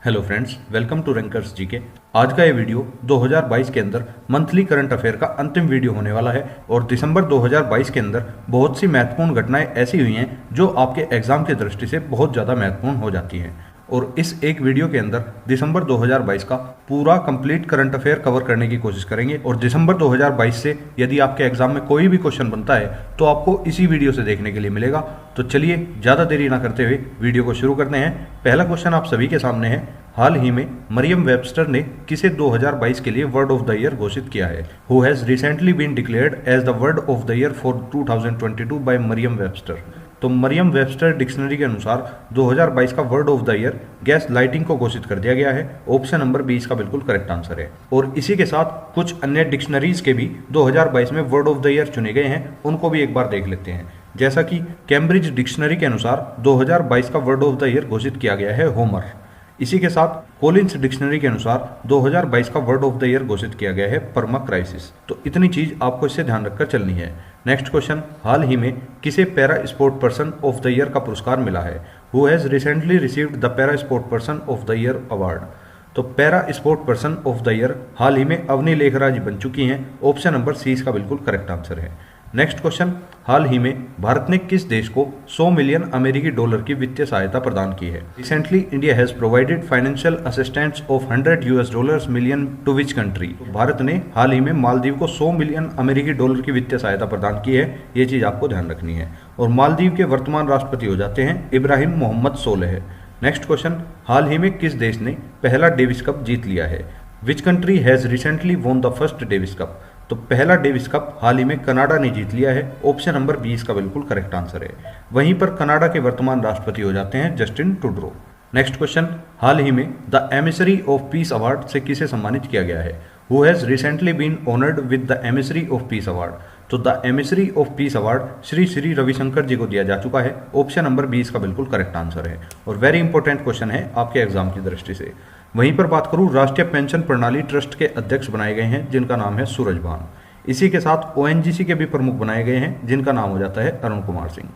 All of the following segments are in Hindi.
Hello friends, welcome to Rankers GK. आज का ये वीडियो 2022 के अंदर मंथली करंट अफेयर का अंतिम वीडियो होने वाला है और दिसंबर 2022 के अंदर बहुत सी महत्वपूर्ण घटनाएं ऐसी हुई हैं जो आपके एग्जाम की दृष्टि से बहुत ज़्यादा महत्वपूर्ण हो जाती हैं। और इस एक वीडियो के अंदर दिसंबर 2022 का पूरा कंप्लीट करंट अफेयर कवर करने की कोशिश करेंगे। और दिसंबर 2022 से यदि आपके एग्जाम में कोई भी क्वेश्चन बनता है तो आपको इसी वीडियो से देखने के लिए मिलेगा। तो चलिए ज़्यादा देरी ना करते हुए वीडियो को शुरू करते हैं। पहला क्वेश्चन आप सभी के सामने है। हाल ही में मरियम वेबस्टर ने किसे 2022 के लिए वर्ड ऑफ द ईयर घोषित किया है? Who has recently been declared as the word of the year for 2022 by Merriam Webster. तो मरियम वेबस्टर डिक्शनरी के अनुसार 2022 का word of the year gaslighting को घोषित कर दिया गया है। ऑप्शन नंबर 20 का बिल्कुल करेक्ट आंसर है। और इसी के साथ कुछ अन्य डिक्शनरीज के भी 2022 में वर्ड ऑफ द ईयर चुने गए हैं, उनको भी एक बार देख लेते हैं। जैसा कि कैम्ब्रिज डिक्शनरी के अनुसार 2022 का वर्ड ऑफ द ईयर घोषित किया गया है होमर। इसी के साथ कोलिंस डिक्शनरी के अनुसार 2022 का वर्ड ऑफ द ईयर घोषित किया गया है पर्मा क्राइसिस। तो इतनी चीज आपको इससे ध्यान रखकर चलनी है। नेक्स्ट क्वेश्चन, हाल ही में किसे para sport person of the year का पुरस्कार मिला है? Who has recently received the para sport person of the year award. तो para sport person of the year हाल ही में अवनी लेखराज बन चुकी हैं। ऑप्शन नंबर सी इसका बिल्कुल करेक्ट आंसर है। नेक्स्ट क्वेश्चन, हाल ही में भारत ने किस देश को 100 मिलियन अमेरिकी डॉलर की वित्तीय सहायता प्रदान की है? Recently India has provided financial assistance of $100 million to which country. Bharat ने हाल ही में मालदीव को 100 मिलियन अमेरिकी डॉलर की वित्तीय सहायता प्रदान की है। ये चीज आपको ध्यान रखनी है। और मालदीव के वर्तमान राष्ट्रपति हो जाते हैं इब्राहिम मोहम्मद सोलेह। नेक्स्ट क्वेश्चन, हाल ही में किस देश ने पहला डेविस कप जीत लिया है? विच country has recently won the first Davis cup. तो पहला डेविस कप हाल ही में कनाडा ने जीत लिया है। ऑप्शन नंबर 20 का बिल्कुल करेक्ट आंसर है। वहीं पर कनाडा के वर्तमान राष्ट्रपति हो जाते हैं जस्टिन ट्रूडो। नेक्स्ट क्वेश्चन, हाल ही में the emissary of peace award से किसे सम्मानित किया गया है? Who has recently been honoured with the emissary of peace award. तो the emissary of peace award Shri Shri Ravishankar ji को दिया जा चुका है। ऑप्शन नंबर 20 का बिल्कुल करेक्ट आंसर है। और वेरी इंपॉर्टेंट क्वेश्चन है आपके एग्जाम की दृष्टि से। वहीं पर बात करूं, राष्ट्रीय पेंशन प्रणाली ट्रस्ट के अध्यक्ष बनाए गए हैं जिनका नाम है सूरज भान। इसी के साथ ओएनजीसी के भी प्रमुख बनाए गए हैं जिनका नाम हो जाता है अरुण कुमार सिंह।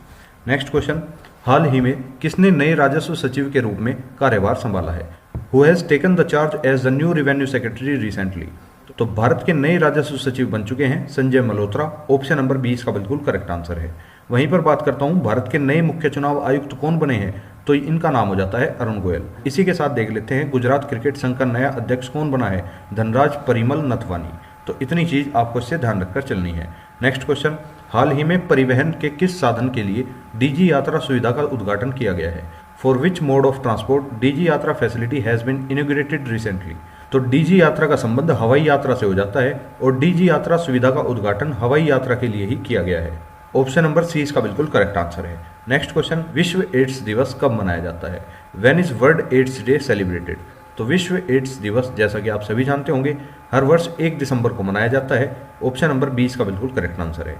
नेक्स्ट क्वेश्चन, हाल ही में किसने नए राजस्व सचिव के रूप में कार्यभार संभाला है? Who has taken the charge as the new revenue secretary recently. तो भारत के नए राजस्व सचिव बन चुके हैं संजय मल्होत्रा। ऑप्शन नंबर 20 का बिल्कुल करेक्ट आंसर है। वहीं पर बात करता हूं, भारत के नए मुख्य चुनाव आयुक्त कौन बने हैं? तो इनका नाम हो जाता है अरुण गोयल। इसी के साथ देख लेते हैं गुजरात क्रिकेट संघ का नया अध्यक्ष कौन बना है? धनराज परिमल नथवानी। तो इतनी चीज आपको इससे ध्यान रखकर चलनी है। नेक्स्ट क्वेश्चन, हाल ही में परिवहन के किस साधन के लिए डीजी यात्रा सुविधा का उद्घाटन किया गया है? For which mode of transport Digi Yatra facility has been inaugurated recently. तो डीजी यात्रा का संबंध हवाई यात्रा से हो जाता है और डीजी यात्रा सुविधा का उद्घाटन हवाई यात्रा के लिए ही किया गया है। ऑप्शन नंबर सी इसका बिल्कुल करेक्ट आंसर है। नेक्स्ट क्वेश्चन, विश्व एड्स दिवस कब मनाया जाता है? When is world AIDS day celebrated. तो विश्व एड्स दिवस जैसा कि आप सभी जानते होंगे हर वर्ष 1 दिसंबर को मनाया जाता है। ऑप्शन नंबर 20 का बिल्कुल करेक्ट आंसर है।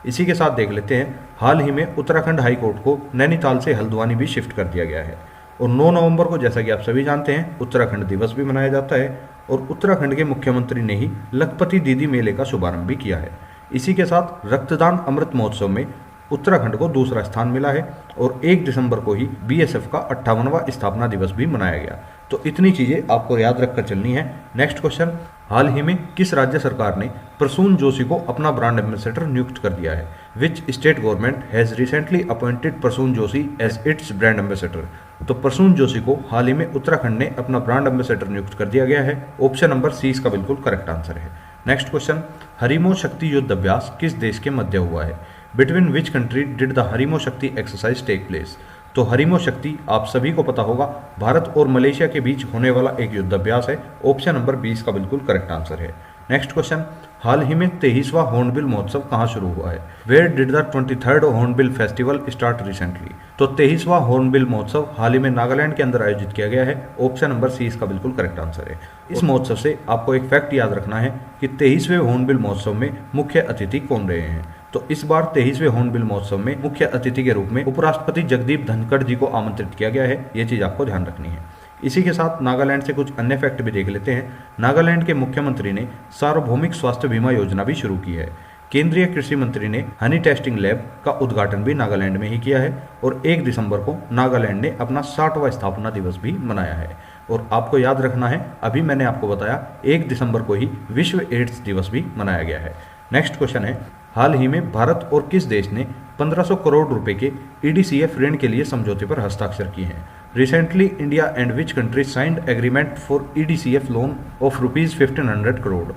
इसी के साथ देख लेते हैं, हाल ही में उत्तराखंड हाई कोर्ट को नैनीताल से हल्द्वानी भी शिफ्ट कर दिया गया है। और 9 नवंबर को जैसा कि आप सभी जानते हैं उत्तराखंड दिवस भी मनाया जाता है। और उत्तराखंड के मुख्यमंत्री ने ही लखपति दीदी मेले का शुभारंभ भी किया है। इसी के साथ रक्तदान अमृत महोत्सव में उत्तराखंड को दूसरा स्थान मिला है। और 1 दिसंबर को ही बीएसएफ का 58वां स्थापना दिवस भी मनाया गया। तो इतनी चीजें आपको याद रखकर चलनी है। नेक्स्ट क्वेश्चन, हाल ही में किस राज्य सरकार ने प्रसून जोशी को अपना ब्रांड एम्बेसडर नियुक्त कर दिया है? Which state government has recently appointed Prasoon Joshi as its brand ambassador. तो प्रसून जोशी को हाल ही में उत्तराखंड ने अपना ब्रांड एम्बेसडर नियुक्त कर दिया गया है। ऑप्शन नंबर सी इसका बिल्कुल करेक्ट आंसर है। नेक्स्ट क्वेश्चन, हरिमो शक्ति युद्ध अभ्यास किस देश के मध्य हुआ है? Between which country did the Harimau Shakti exercise take place. तो हरिमो शक्ति आप सभी को पता होगा भारत और मलेशिया के बीच होने वाला एक युद्ध अभ्यास है। ऑप्शन नंबर 20 का बिल्कुल करेक्ट आंसर है। नेक्स्ट क्वेश्चन, हाल ही में 23वां हॉर्नबिल महोत्सव कहाँ शुरू हुआ है? Where did the 23rd Hornbill festival start recently. तो 23वां हॉर्नबिल महोत्सव हाल ही में नागालैंड के अंदर आयोजित किया गया है। ऑप्शन नंबर सी इसका बिल्कुल करेक्ट आंसर है। इस महोत्सव से आपको एक फैक्ट याद रखना है कि 23वें हॉर्नबिल महोत्सव में मुख्य अतिथि कौन रहे हैं? तो इस बार 23वें हॉर्नबिल महोत्सव में मुख्य अतिथि के रूप में उपराष्ट्रपति जगदीप धनखड़ जी को आमंत्रित किया गया है। ये चीज आपको ध्यान रखनी है। इसी के साथ नागालैंड से कुछ अन्य फैक्ट भी देख लेते हैं। नागालैंड के मुख्यमंत्री ने सार्वभौमिक स्वास्थ्य बीमा योजना भी शुरू की है। केंद्रीय कृषि मंत्री ने हनी टेस्टिंग लैब का उद्घाटन भी नागालैंड में ही किया है। और 1 दिसंबर को नागालैंड ने अपना 60वां स्थापना दिवस भी मनाया है। और आपको याद रखना है, अभी मैंने आपको बताया 1 दिसंबर को ही विश्व एड्स दिवस भी मनाया गया है। नेक्स्ट क्वेश्चन है, हाल ही में भारत और किस देश ने 1500 करोड़ रुपए के EDCF ऋण के लिए समझौते पर हस्ताक्षर किए हैं? Recently India and which country signed agreement for EDCF loan of ₹1500 crore?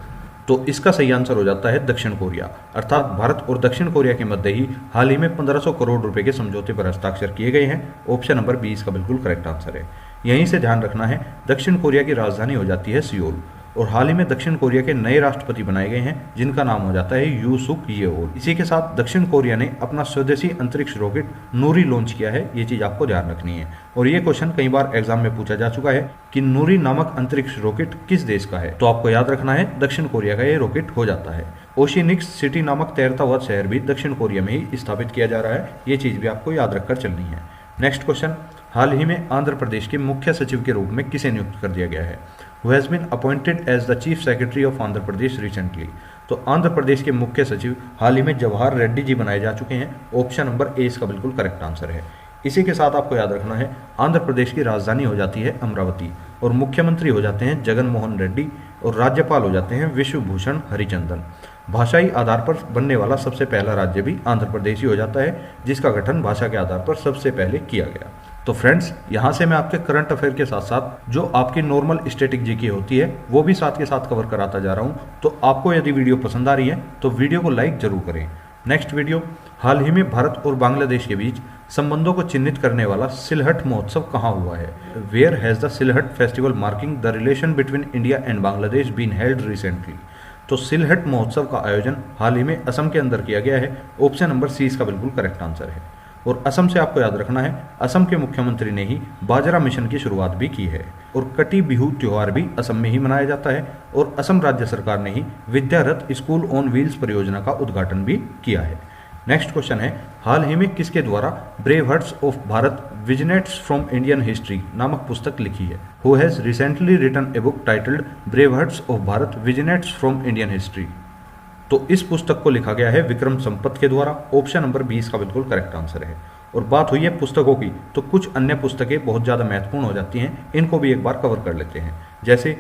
तो इसका सही आंसर हो जाता है दक्षिण कोरिया। अर्थात भारत और दक्षिण कोरिया के मध्य ही हाल ही में 1500 करोड़ रुपए के समझौते पर हस्ताक्षर किए गए हैं। ऑप्शन नंबर 20 का बिल्कुल करेक्ट आंसर है। यहीं से ध्यान रखना है, दक्षिण कोरिया की राजधानी हो जाती है सियोल। और हाल ही में दक्षिण कोरिया के नए राष्ट्रपति बनाए गए हैं, जिनका नाम हो जाता है यू सुक येओल। इसी के साथ दक्षिण कोरिया ने अपना स्वदेशी अंतरिक्ष रॉकेट नूरी लॉन्च किया है, ये चीज आपको ध्यान रखनी है। और ये क्वेश्चन कई बार एग्जाम में पूछा जा चुका है कि नूरी नामक अंतरिक्ष रॉकेट किस देश का है, तो आपको याद रखना है दक्षिण कोरिया का ये रॉकेट हो जाता है। ओशिनिक्स सिटी नामक तैरता हुआ शहर भी दक्षिण कोरिया में ही स्थापित किया जा रहा है, ये चीज भी आपको याद रखकर चलनी है। नेक्स्ट क्वेश्चन, हाल ही में आंध्र प्रदेश के मुख्य सचिव के रूप में किसे नियुक्त कर दिया गया है? Who has been appointed as the Chief Secretary of Andhra Pradesh recently? तो आंध्र प्रदेश के मुख्य सचिव हाल ही में जवाहर रेड्डी जी बनाए जा चुके हैं। ऑप्शन नंबर ए इसका बिल्कुल करेक्ट आंसर है। इसी के साथ आपको याद रखना है, आंध्र प्रदेश की राजधानी हो जाती है अमरावती और मुख्यमंत्री हो जाते हैं जगन मोहन रेड्डी और राज्यपाल हो जाते हैं विश्वभूषण हरिचंदन। भाषाई आधार पर बनने वाला सबसे पहला राज्य भी आंध्र प्रदेश ही हो जाता है, जिसका गठन भाषा के आधार पर सबसे पहले किया गया। तो फ्रेंड्स, यहाँ से मैं आपके करंट अफेयर के साथ साथ जो आपकी नॉर्मल स्टैटिक जीके होती है वो भी साथ के साथ कवर कराता जा रहा हूँ। तो आपको यदि वीडियो पसंद आ रही है तो वीडियो को लाइक जरूर करें। नेक्स्ट वीडियो, हाल ही में भारत और बांग्लादेश के बीच संबंधों को चिन्हित करने वाला सिलहट महोत्सव कहाँ हुआ है? Where has the Sylhet festival marking the relation between India and Bangladesh been held recently? तो सिलहट महोत्सव का आयोजन हाल ही में असम के अंदर किया गया है। ऑप्शन नंबर सी इसका बिल्कुल करेक्ट आंसर है। और असम से आपको याद रखना है, असम के मुख्यमंत्री ने ही बाजरा मिशन की शुरुआत भी की है और कटी बिहू त्योहार भी असम में ही मनाया जाता है और असम राज्य सरकार ने ही विद्यारथ स्कूल ऑन व्हील्स परियोजना का उद्घाटन भी किया है। नेक्स्ट क्वेश्चन है, हाल ही में किसके द्वारा brave hearts of Bharat vignettes from Indian history नामक पुस्तक लिखी है? Who has recently written a book titled brave hearts of Bharat vignettes from Indian history? तो इस पुस्तक को लिखा गया है विक्रम संपत के द्वारा। ऑप्शन नंबर 20 का बिल्कुल करेक्ट आंसर है। और बात हुई है पुस्तकों की, तो कुछ अन्य पुस्तकें बहुत ज़्यादा महत्वपूर्ण हो जाती हैं, इनको भी एक बार कवर कर लेते हैं। जैसे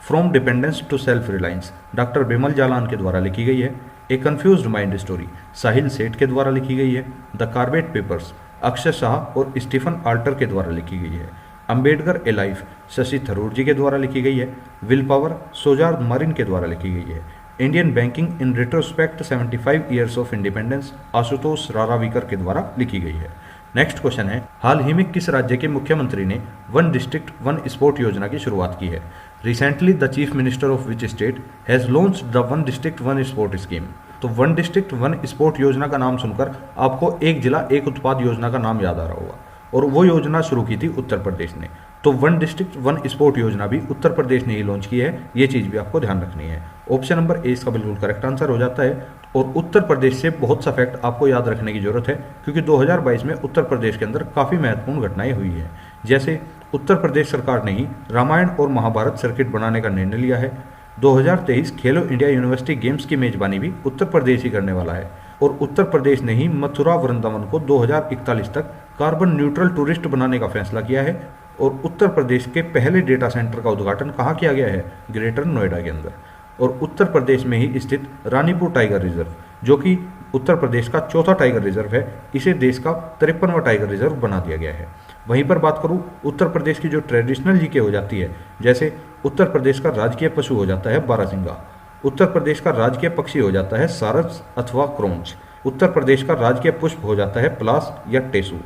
from dependence to self reliance doctor Bimal Jalan के द्वारा लिखी गई है। A confused mind story Sahil Seth के द्वारा लिखी गई है। The Corbett papers Akshay Shah और स्टीफन आल्टर के द्वारा लिखी गई है। अंबेडकर ए लाइफ शशि थरूर जी के द्वारा लिखी गई है। विल पावर सोजार्द मारिन के द्वारा लिखी गई है। Indian banking in retrospect 75 years of independence Ashutosh Raravikar के द्वारा लिखी गई है। नेक्स्ट क्वेश्चन है, हाल ही में किस राज्य के मुख्यमंत्री ने वन डिस्ट्रिक्ट वन स्पोर्ट योजना की शुरुआत की है? Recently the chief minister of which state has launched the one district one sport scheme? तो वन डिस्ट्रिक्ट वन स्पोर्ट योजना का नाम सुनकर आपको एक जिला एक उत्पाद योजना का नाम याद आ रहा होगा और वो योजना शुरू की थी उत्तर प्रदेश ने। तो वन डिस्ट्रिक्ट वन स्पोर्ट योजना भी उत्तर प्रदेश ने ही लॉन्च की है, ये चीज़ भी आपको ध्यान रखनी है। ऑप्शन नंबर ए इसका बिल्कुल करेक्ट आंसर हो जाता है। और उत्तर प्रदेश से बहुत सा फैक्ट आपको याद रखने की जरूरत है, क्योंकि 2022 में उत्तर प्रदेश के अंदर काफ़ी महत्वपूर्ण घटनाएं हुई हैं। जैसे उत्तर प्रदेश सरकार ने ही रामायण और महाभारत सर्किट बनाने का निर्णय लिया है। 2023 खेलो इंडिया यूनिवर्सिटी गेम्स की मेजबानी भी उत्तर प्रदेश ही करने वाला है और उत्तर प्रदेश ने ही मथुरा वृंदावन को 2041 तक कार्बन न्यूट्रल टूरिस्ट बनाने का फैसला किया है। और उत्तर प्रदेश के पहले डेटा सेंटर का उद्घाटन कहाँ किया गया है? ग्रेटर नोएडा के अंदर। और उत्तर प्रदेश में ही स्थित रानीपुर टाइगर रिजर्व, जो कि उत्तर प्रदेश का चौथा टाइगर रिजर्व है, इसे देश का 53वां टाइगर रिजर्व बना दिया गया है। वहीं पर बात करूं उत्तर प्रदेश की जो ट्रेडिशनल जीके हो जाती है, जैसे उत्तर प्रदेश का राजकीय पशु हो जाता है बारहसिंगा, उत्तर प्रदेश का राजकीय पक्षी हो जाता है सारस अथवा क्रोंच, उत्तर प्रदेश का राजकीय पुष्प हो जाता है पलास या टेसू,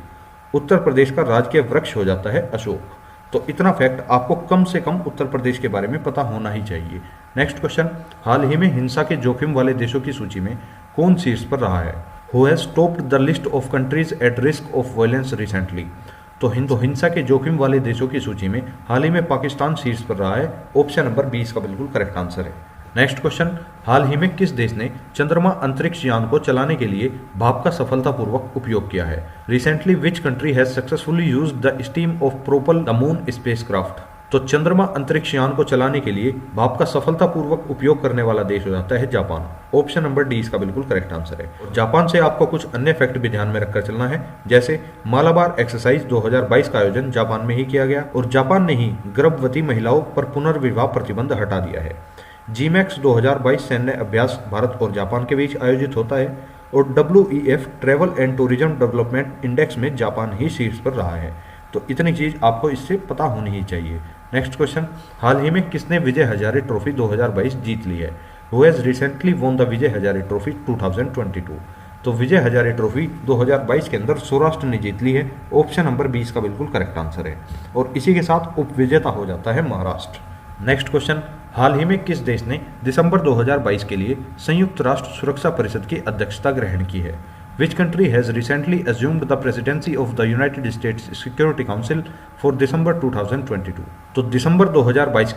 उत्तर प्रदेश का राजकीय वृक्ष हो जाता है अशोक। तो इतना फैक्ट आपको कम से कम उत्तर प्रदेश के बारे में पता होना ही चाहिए। नेक्स्ट क्वेश्चन, हाल ही में हिंसा के जोखिम वाले देशों की सूची में कौन शीर्ष पर रहा है? Who has topped the list of countries at risk of violence recently? तो हिंसा के जोखिम वाले देशों की सूची में हाल ही में पाकिस्तान शीर्ष पर रहा है। ऑप्शन नंबर 20 का बिल्कुल करेक्ट आंसर है। नेक्स्ट क्वेश्चन, हाल ही में किस देश ने चंद्रमा अंतरिक्ष यान को चलाने के लिए भाप का सफलतापूर्वक उपयोग किया है? Recently which country has successfully used the steam of propel the moon spacecraft? तो चंद्रमा अंतरिक्ष यान को चलाने के लिए भाप का सफलतापूर्वक उपयोग करने वाला देश हो जाता है जापान। ऑप्शन नंबर डी इसका बिल्कुल करेक्ट आंसर है। और जापान से आपको कुछ अन्य फैक्ट भी ध्यान में रखकर चलना है, जैसे मालाबार एक्सरसाइज 2022 का आयोजन जापान में ही किया गया और जापान ने ही गर्भवती महिलाओं पर पुनर्विवाह प्रतिबंध हटा दिया है। जीमैक्स 2022 सैन्य अभ्यास भारत और जापान के बीच आयोजित होता है और WEF travel and tourism development index में जापान ही शीर्ष पर रहा है। तो इतनी चीज आपको इससे पता होनी ही चाहिए। नेक्स्ट क्वेश्चन, हाल ही में किसने विजय हजारे ट्रॉफी 2022 जीत ली है? Who has recently won the Vijay Hazare trophy 2022? तो विजय हजारे ट्रॉफी 2022 के अंदर सौराष्ट्र ने जीत ली है। ऑप्शन नंबर 20 का बिल्कुल करेक्ट आंसर है और इसी के साथ उपविजेता हो जाता है महाराष्ट्र। नेक्स्ट क्वेश्चन, हाल ही में किस देश ने दिसंबर 2022 के लिए संयुक्त राष्ट्र सुरक्षा परिषद की अध्यक्षता ग्रहण की है? Which country has recently assumed the presidency of the United States Security Council for December 2022? तो दिसंबर 2022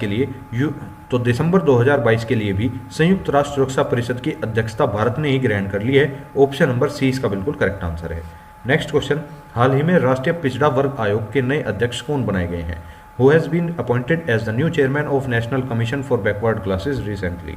के लिए भी संयुक्त राष्ट्र सुरक्षा परिषद की अध्यक्षता भारत ने ही ग्रहण कर ली है। ऑप्शन नंबर सी इसका बिल्कुल करेक्ट आंसर है। नेक्स्ट क्वेश्चन, हाल ही में राष्ट्रीय पिछड़ा वर्ग आयोग के नए अध्यक्ष कौन बनाए गए हैं? Who has been appointed as the new chairman of National Commission for Backward Classes recently?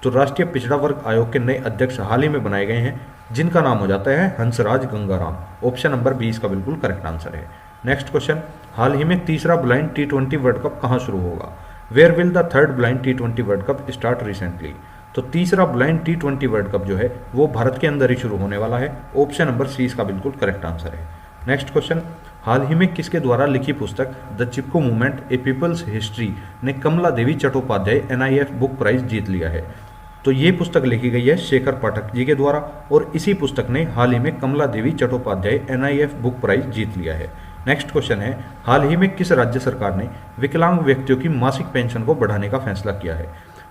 तो राष्ट्रीय पिछड़ा वर्ग आयोग के नए अध्यक्ष हाल ही में बनाए गए हैं, जिनका नाम हो जाता है हंसराज गंगाराम। ऑप्शन नंबर 20 का बिल्कुल करेक्ट आंसर है। नेक्स्ट क्वेश्चन, हाल ही में तीसरा ब्लाइंड T20 वर्ल्ड कप कहाँ शुरू होगा? Where will the third blind T20 world cup start recently? तो तीसरा ब्लाइंड T20 वर्ल्ड कप जो है वो भारत के अंदर ही शुरू होने वाला है। ऑप्शन नंबर सी इसका बिल्कुल करेक्ट आंसर है। नेक्स्ट क्वेश्चन, हाल ही में किसके द्वारा लिखी पुस्तक the Chipko movement a people's history ने Kamala Devi Chattopadhyay NIF book prize जीत लिया है? तो ये पुस्तक लिखी गई है शेखर पाठक जी के द्वारा और इसी पुस्तक ने हाल ही में कमला Devi Chattopadhyay NIF book prize जीत लिया है। नेक्स्ट क्वेश्चन है, हाल ही में किस राज्य सरकार ने विकलांग व्यक्तियों की मासिक पेंशन को बढ़ाने का फैसला किया है?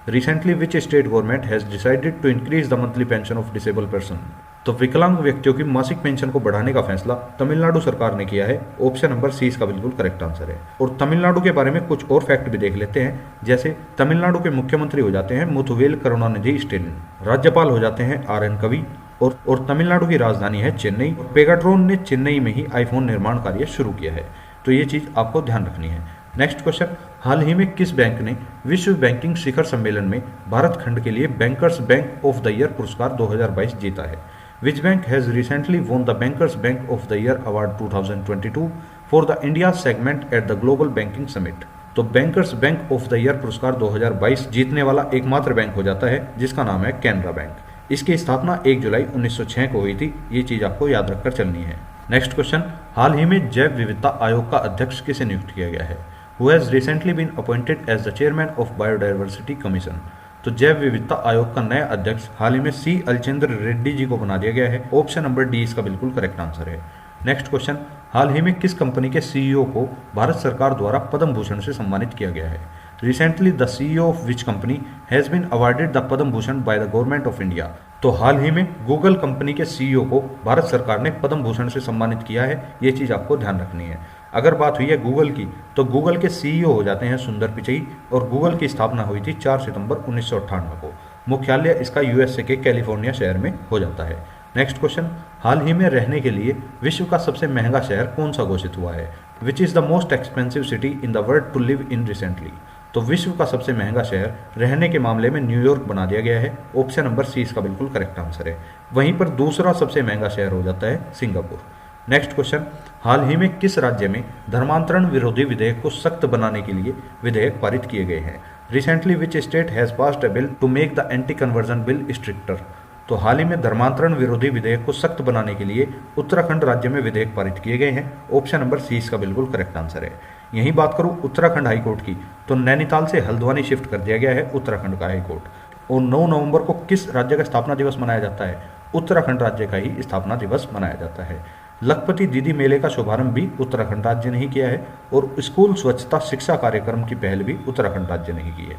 Recently which state government has decided to increase the monthly pension of disable person? तो विकलांग व्यक्तियों की मासिक पेंशन को बढ़ाने का फैसला तमिलनाडु सरकार ने किया है। ऑप्शन नंबर सी इसका बिल्कुल करेक्ट आंसर है। और तमिलनाडु के बारे में कुछ और फैक्ट भी देख लेते हैं, जैसे तमिलनाडु के मुख्यमंत्री हो जाते हैं मुथुवेल करुणानिधि स्टेलिन, राज्यपाल हो जाते हैं RN कवि और तमिलनाडु की राजधानी है चेन्नई। पेगाट्रॉन ने चेन्नई में ही आईफोन निर्माण कार्य शुरू किया है। तो ये चीज आपको ध्यान रखनी है। नेक्स्ट क्वेश्चन, हाल ही में किस बैंक ने विश्व बैंकिंग शिखर सम्मेलन में भारत खंड के लिए bankers bank of the year पुरस्कार 2022 जीता है? Which bank has recently won the Bankers Bank of the Year Award 2022 for the India segment at the Global Banking Summit? तो bankers bank of the year पुरस्कार 2022 जीतने वाला एकमात्र बैंक हो जाता है जिसका नाम है कैनरा बैंक। इसकी स्थापना 1 जुलाई 1906 को हुई थी। ये चीज आपको याद रखकर चलनी है। नेक्स्ट क्वेश्चन, हाल ही में जैव विविधता आयोग का अध्यक्ष किसे नियुक्त किया गया है? Who has recently been appointed as the chairman of Biodiversity Commission? तो जैव विविधता आयोग का नया अध्यक्ष हाल ही में C अलचंद्र रेड्डी जी को बना दिया गया है। ऑप्शन नंबर डी इसका बिल्कुल करेक्ट आंसर है। नेक्स्ट क्वेश्चन, हाल ही में किस कंपनी के CEO को भारत सरकार द्वारा पद्म भूषण से सम्मानित किया गया है? Recently the CEO of which company has been awarded the Padma Bhushan by the government of India? तो हाल ही में गूगल कंपनी के CEO को भारत सरकार ने पद्म भूषण से सम्मानित किया है। ये चीज आपको ध्यान रखनी है। अगर बात हुई है गूगल की, तो गूगल के CEO हो जाते हैं सुंदर पिचई और गूगल की स्थापना हुई थी 4 सितंबर 1998 को। मुख्यालय इसका USA के कैलिफोर्निया शहर में हो जाता है। नेक्स्ट क्वेश्चन, हाल ही में रहने के लिए विश्व का सबसे महंगा शहर कौन सा घोषित हुआ है? Which is the most expensive city in the world to live in recently? तो विश्व का सबसे महंगा शहर रहने के मामले में न्यूयॉर्क बना दिया गया है। ऑप्शन नंबर सी इसका बिल्कुल करेक्ट आंसर है। वहीं पर दूसरा सबसे महंगा शहर हो जाता है सिंगापुर। नेक्स्ट क्वेश्चन, हाल ही में किस राज्य में धर्मांतरण विरोधी विधेयक को सख्त बनाने के लिए विधेयक पारित किए गए हैं? Recently which state has passed a bill to make the anti conversion bill stricter? तो हाल ही में धर्मांतरण विरोधी विधेयक को सख्त बनाने के लिए उत्तराखंड राज्य में विधेयक पारित किए गए हैं। ऑप्शन नंबर सी इसका बिल्कुल करेक्ट आंसर है। यही बात करूं उत्तराखंड हाईकोर्ट की, तो नैनीताल से हल्द्वानी शिफ्ट कर दिया गया है उत्तराखंड का हाईकोर्ट। और 9 नवंबर को किस राज्य का स्थापना दिवस मनाया जाता है? उत्तराखंड राज्य का ही स्थापना दिवस मनाया जाता है। लखपति दीदी मेले का शुभारंभ भी उत्तराखंड राज्य ने ही किया है और स्कूल स्वच्छता शिक्षा कार्यक्रम की पहल भी उत्तराखंड राज्य ने ही की है।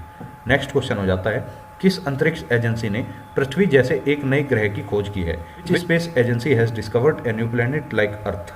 नेक्स्ट क्वेश्चन हो जाता है, किस अंतरिक्ष एजेंसी ने पृथ्वी जैसे एक नए ग्रह की खोज की है? Which space agency has discovered a new planet like earth?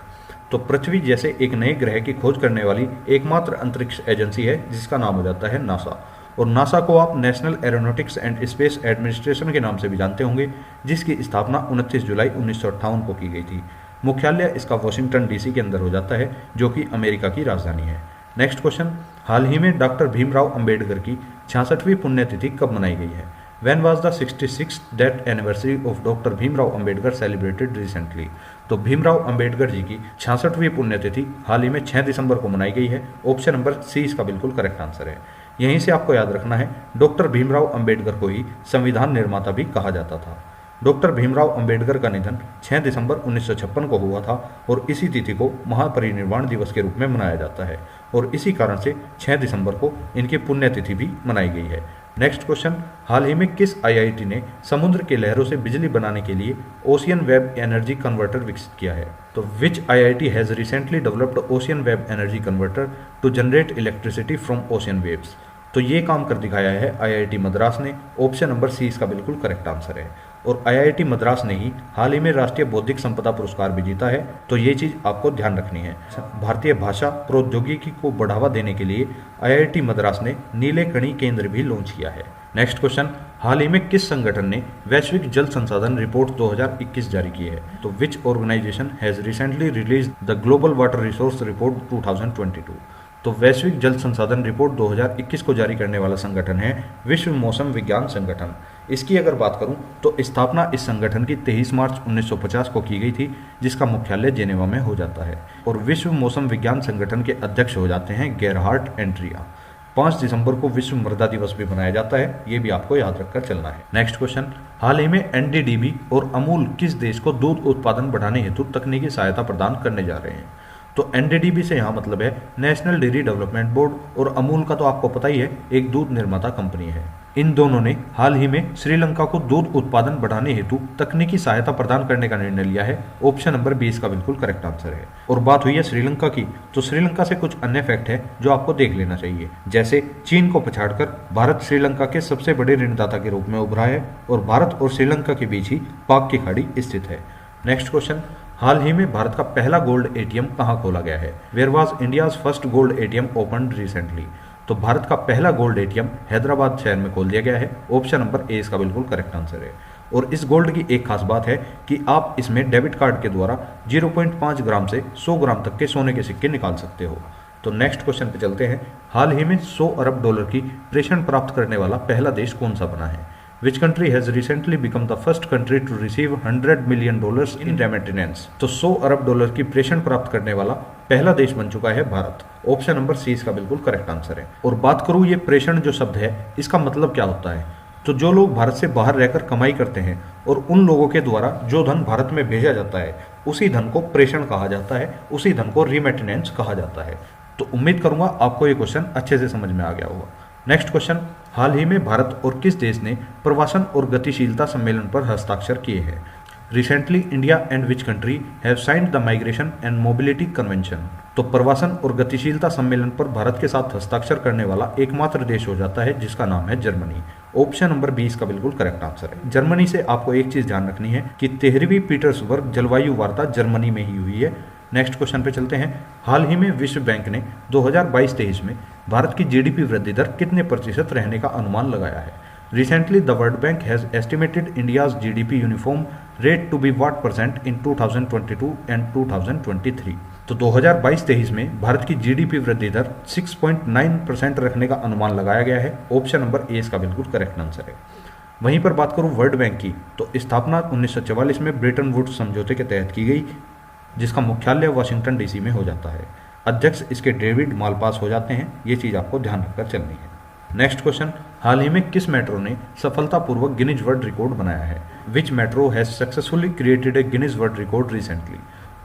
तो पृथ्वी जैसे एक नए ग्रह की खोज करने वाली एकमात्र अंतरिक्ष एजेंसी है जिसका नाम हो जाता है नासा। और नासा को आप national aeronautics and space administration के नाम से भी जानते होंगे, जिसकी स्थापना 29 जुलाई 1958 को की गई थी। मुख्यालय इसका वाशिंगटन DC के अंदर हो जाता है, जो कि अमेरिका की राजधानी है। नेक्स्ट क्वेश्चन, हाल ही में डॉक्टर भीमराव अंबेडकर की 66वीं पुण्यतिथि कब मनाई गई है? When was the 66th death anniversary of doctor Bhimrao Ambedkar celebrated recently? तो भीमराव अंबेडकर जी की 66वीं पुण्यतिथि हाल ही में 6 दिसंबर को मनाई गई है। ऑप्शन नंबर सी इसका बिल्कुल करेक्ट आंसर है। यहीं से आपको याद रखना है, डॉक्टर भीमराव अंबेडकर को ही संविधान निर्माता भी कहा जाता था। डॉक्टर भीमराव अंबेडकर का निधन 6 दिसंबर 1956 को हुआ था और इसी तिथि को महापरिनिर्वाण दिवस के रूप में मनाया जाता है और इसी कारण से 6 दिसंबर को इनकी पुण्यतिथि भी मनाई गई है। नेक्स्ट क्वेश्चन, हाल ही में किस आईआईटी ने समुद्र की लहरों से बिजली बनाने के लिए ओशियन वेब एनर्जी कन्वर्टर विकसित किया है? तो which IIT has recently developed ocean wave energy converter to generate electricity from ocean waves? तो ये काम कर दिखाया है आईआईटी मद्रास ने। ऑप्शन नंबर सी इसका बिल्कुल करेक्ट आंसर है। और आईआईटी मद्रास ने ही हाल ही में राष्ट्रीय बौद्धिक संपदा पुरस्कार भी जीता है, तो ये चीज आपको ध्यान रखनी है। भारतीय भाषा प्रौद्योगिकी को बढ़ावा देने के लिए आईआईटी मद्रास ने नीलेकणी केंद्र भी लॉन्च किया है। नेक्स्ट क्वेश्चन, हाल ही में किस संगठन ने वैश्विक जल संसाधन रिपोर्ट 2021 जारी की है? तो which organisation has recently release the global water resource report 2022? तो वैश्विक जल संसाधन रिपोर्ट 2021 को जारी करने वाला संगठन है विश्व मौसम विज्ञान संगठन। इसकी अगर बात करूं तो स्थापना इस संगठन की 23 मार्च 1950 को की गई थी, जिसका मुख्यालय जेनेवा में हो जाता है। और विश्व मौसम विज्ञान संगठन के अध्यक्ष हो जाते हैं गेरहार्ड एंड्रिया। 5 दिसंबर को विश्व मृदा दिवस भी मनाया जाता है, ये भी आपको याद रखकर चलना है। नेक्स्ट क्वेश्चन, हाल ही में एनडीडीबी और अमूल किस देश को दूध उत्पादन बढ़ाने हेतु तकनीकी सहायता प्रदान करने जा रहे हैं? तो एनडीडीबी से यहाँ मतलब है नेशनल डेयरी डेवलपमेंट बोर्ड, और अमूल का तो आपको पता ही है, एक दूध निर्माता कंपनी है। इन दोनों ने हाल ही में श्रीलंका को दूध उत्पादन बढ़ाने हेतु तकनीकी सहायता प्रदान करने का निर्णय लिया है। ऑप्शन नंबर 20 का बिल्कुल करेक्ट आंसर है। और बात हुई है श्रीलंका की, तो श्रीलंका से कुछ अन्य फैक्ट है जो आपको देख लेना चाहिए। जैसे चीन को पछाड़कर भारत श्रीलंका के सबसे बड़े ऋणदाता के रूप में उभरा है और भारत और श्रीलंका के बीच ही पाक की खाड़ी स्थित है। नेक्स्ट क्वेश्चन, हाल ही में भारत का पहला गोल्ड एटीएम कहाँ खोला गया है? Where was India's first gold ATM open recently? तो भारत का पहला गोल्ड एटीएम हैदराबाद शहर में खोल दिया गया है। ऑप्शन नंबर ए इसका बिल्कुल करेक्ट आंसर है। और इस गोल्ड की एक खास बात है कि आप इसमें डेबिट कार्ड के द्वारा 0.5 ग्राम से 100 ग्राम तक के सोने के सिक्के निकाल सकते हो। तो नेक्स्ट क्वेश्चन पे चलते हैं। हाल ही में 100 अरब डॉलर की प्रेषण प्राप्त करने वाला पहला देश कौन सा बना है? Which country has recently become the first country to receive $100 million in remittance? तो 100 अरब डॉलर की प्रेषण प्राप्त करने वाला पहला देश बन चुका है भारत। ऑप्शन नंबर सी इसका बिल्कुल करेक्ट आंसर है। और बात करूं ये प्रेषण जो शब्द है, इसका मतलब क्या होता है? तो जो लोग भारत से बाहर रहकर कमाई करते हैं और उन लोगों के द्वारा जो धन भारत में भेजा जाता है, उसी धन को प्रेषण कहा जाता है, उसी धन को रिमिटेंस कहा जाता है। तो उम्मीद करूंगा आपको ये क्वेश्चन अच्छे से समझ में आ गया होगा। नेक्स्ट क्वेश्चन, हाल ही में भारत और किस देश ने प्रवासन और गतिशीलता सम्मेलन पर हस्ताक्षर किए हैं? Recently India and which country have signed the migration and mobility convention? तो प्रवासन और गतिशीलता सम्मेलन पर भारत के साथ हस्ताक्षर करने वाला एकमात्र देश हो जाता है जिसका नाम है जर्मनी। ऑप्शन नंबर 20 का बिल्कुल करेक्ट आंसर है। जर्मनी से आपको एक चीज ध्यान रखनी है कि 13वीं पीटर्सबर्ग जलवायु वार्ता जर्मनी में ही हुई है। नेक्स्ट क्वेश्चन पे चलते हैं। हाल ही में विश्व बैंक ने 2022-23 में भारत की जीडीपी वृद्धि दर कितने प्रतिशत रहने का अनुमान लगाया है? Recently the world bank has estimated India's GDP uniform rate to be what percent in 2022 and 2023? तो 2022-23 में भारत की जीडीपी वृद्धि दर 6.9% रखने का अनुमान लगाया गया है। ऑप्शन नंबर ए इसका बिल्कुल करेक्ट आंसर है। वहीं पर बात करूं वर्ल्ड बैंक की, तो स्थापना 1944 में ब्रेटन वुड्स समझौते के तहत की गई, जिसका मुख्यालय वाशिंगटन डीसी में हो जाता है। अध्यक्ष इसके डेविड मालपास हो जाते हैं। ये चीज़ आपको ध्यान रखकर चलनी है। नेक्स्ट क्वेश्चन, हाल ही में किस मेट्रो ने सफलतापूर्वक गिनीज वर्ल्ड रिकॉर्ड बनाया है? Which metro has successfully created a Guinness world record recently?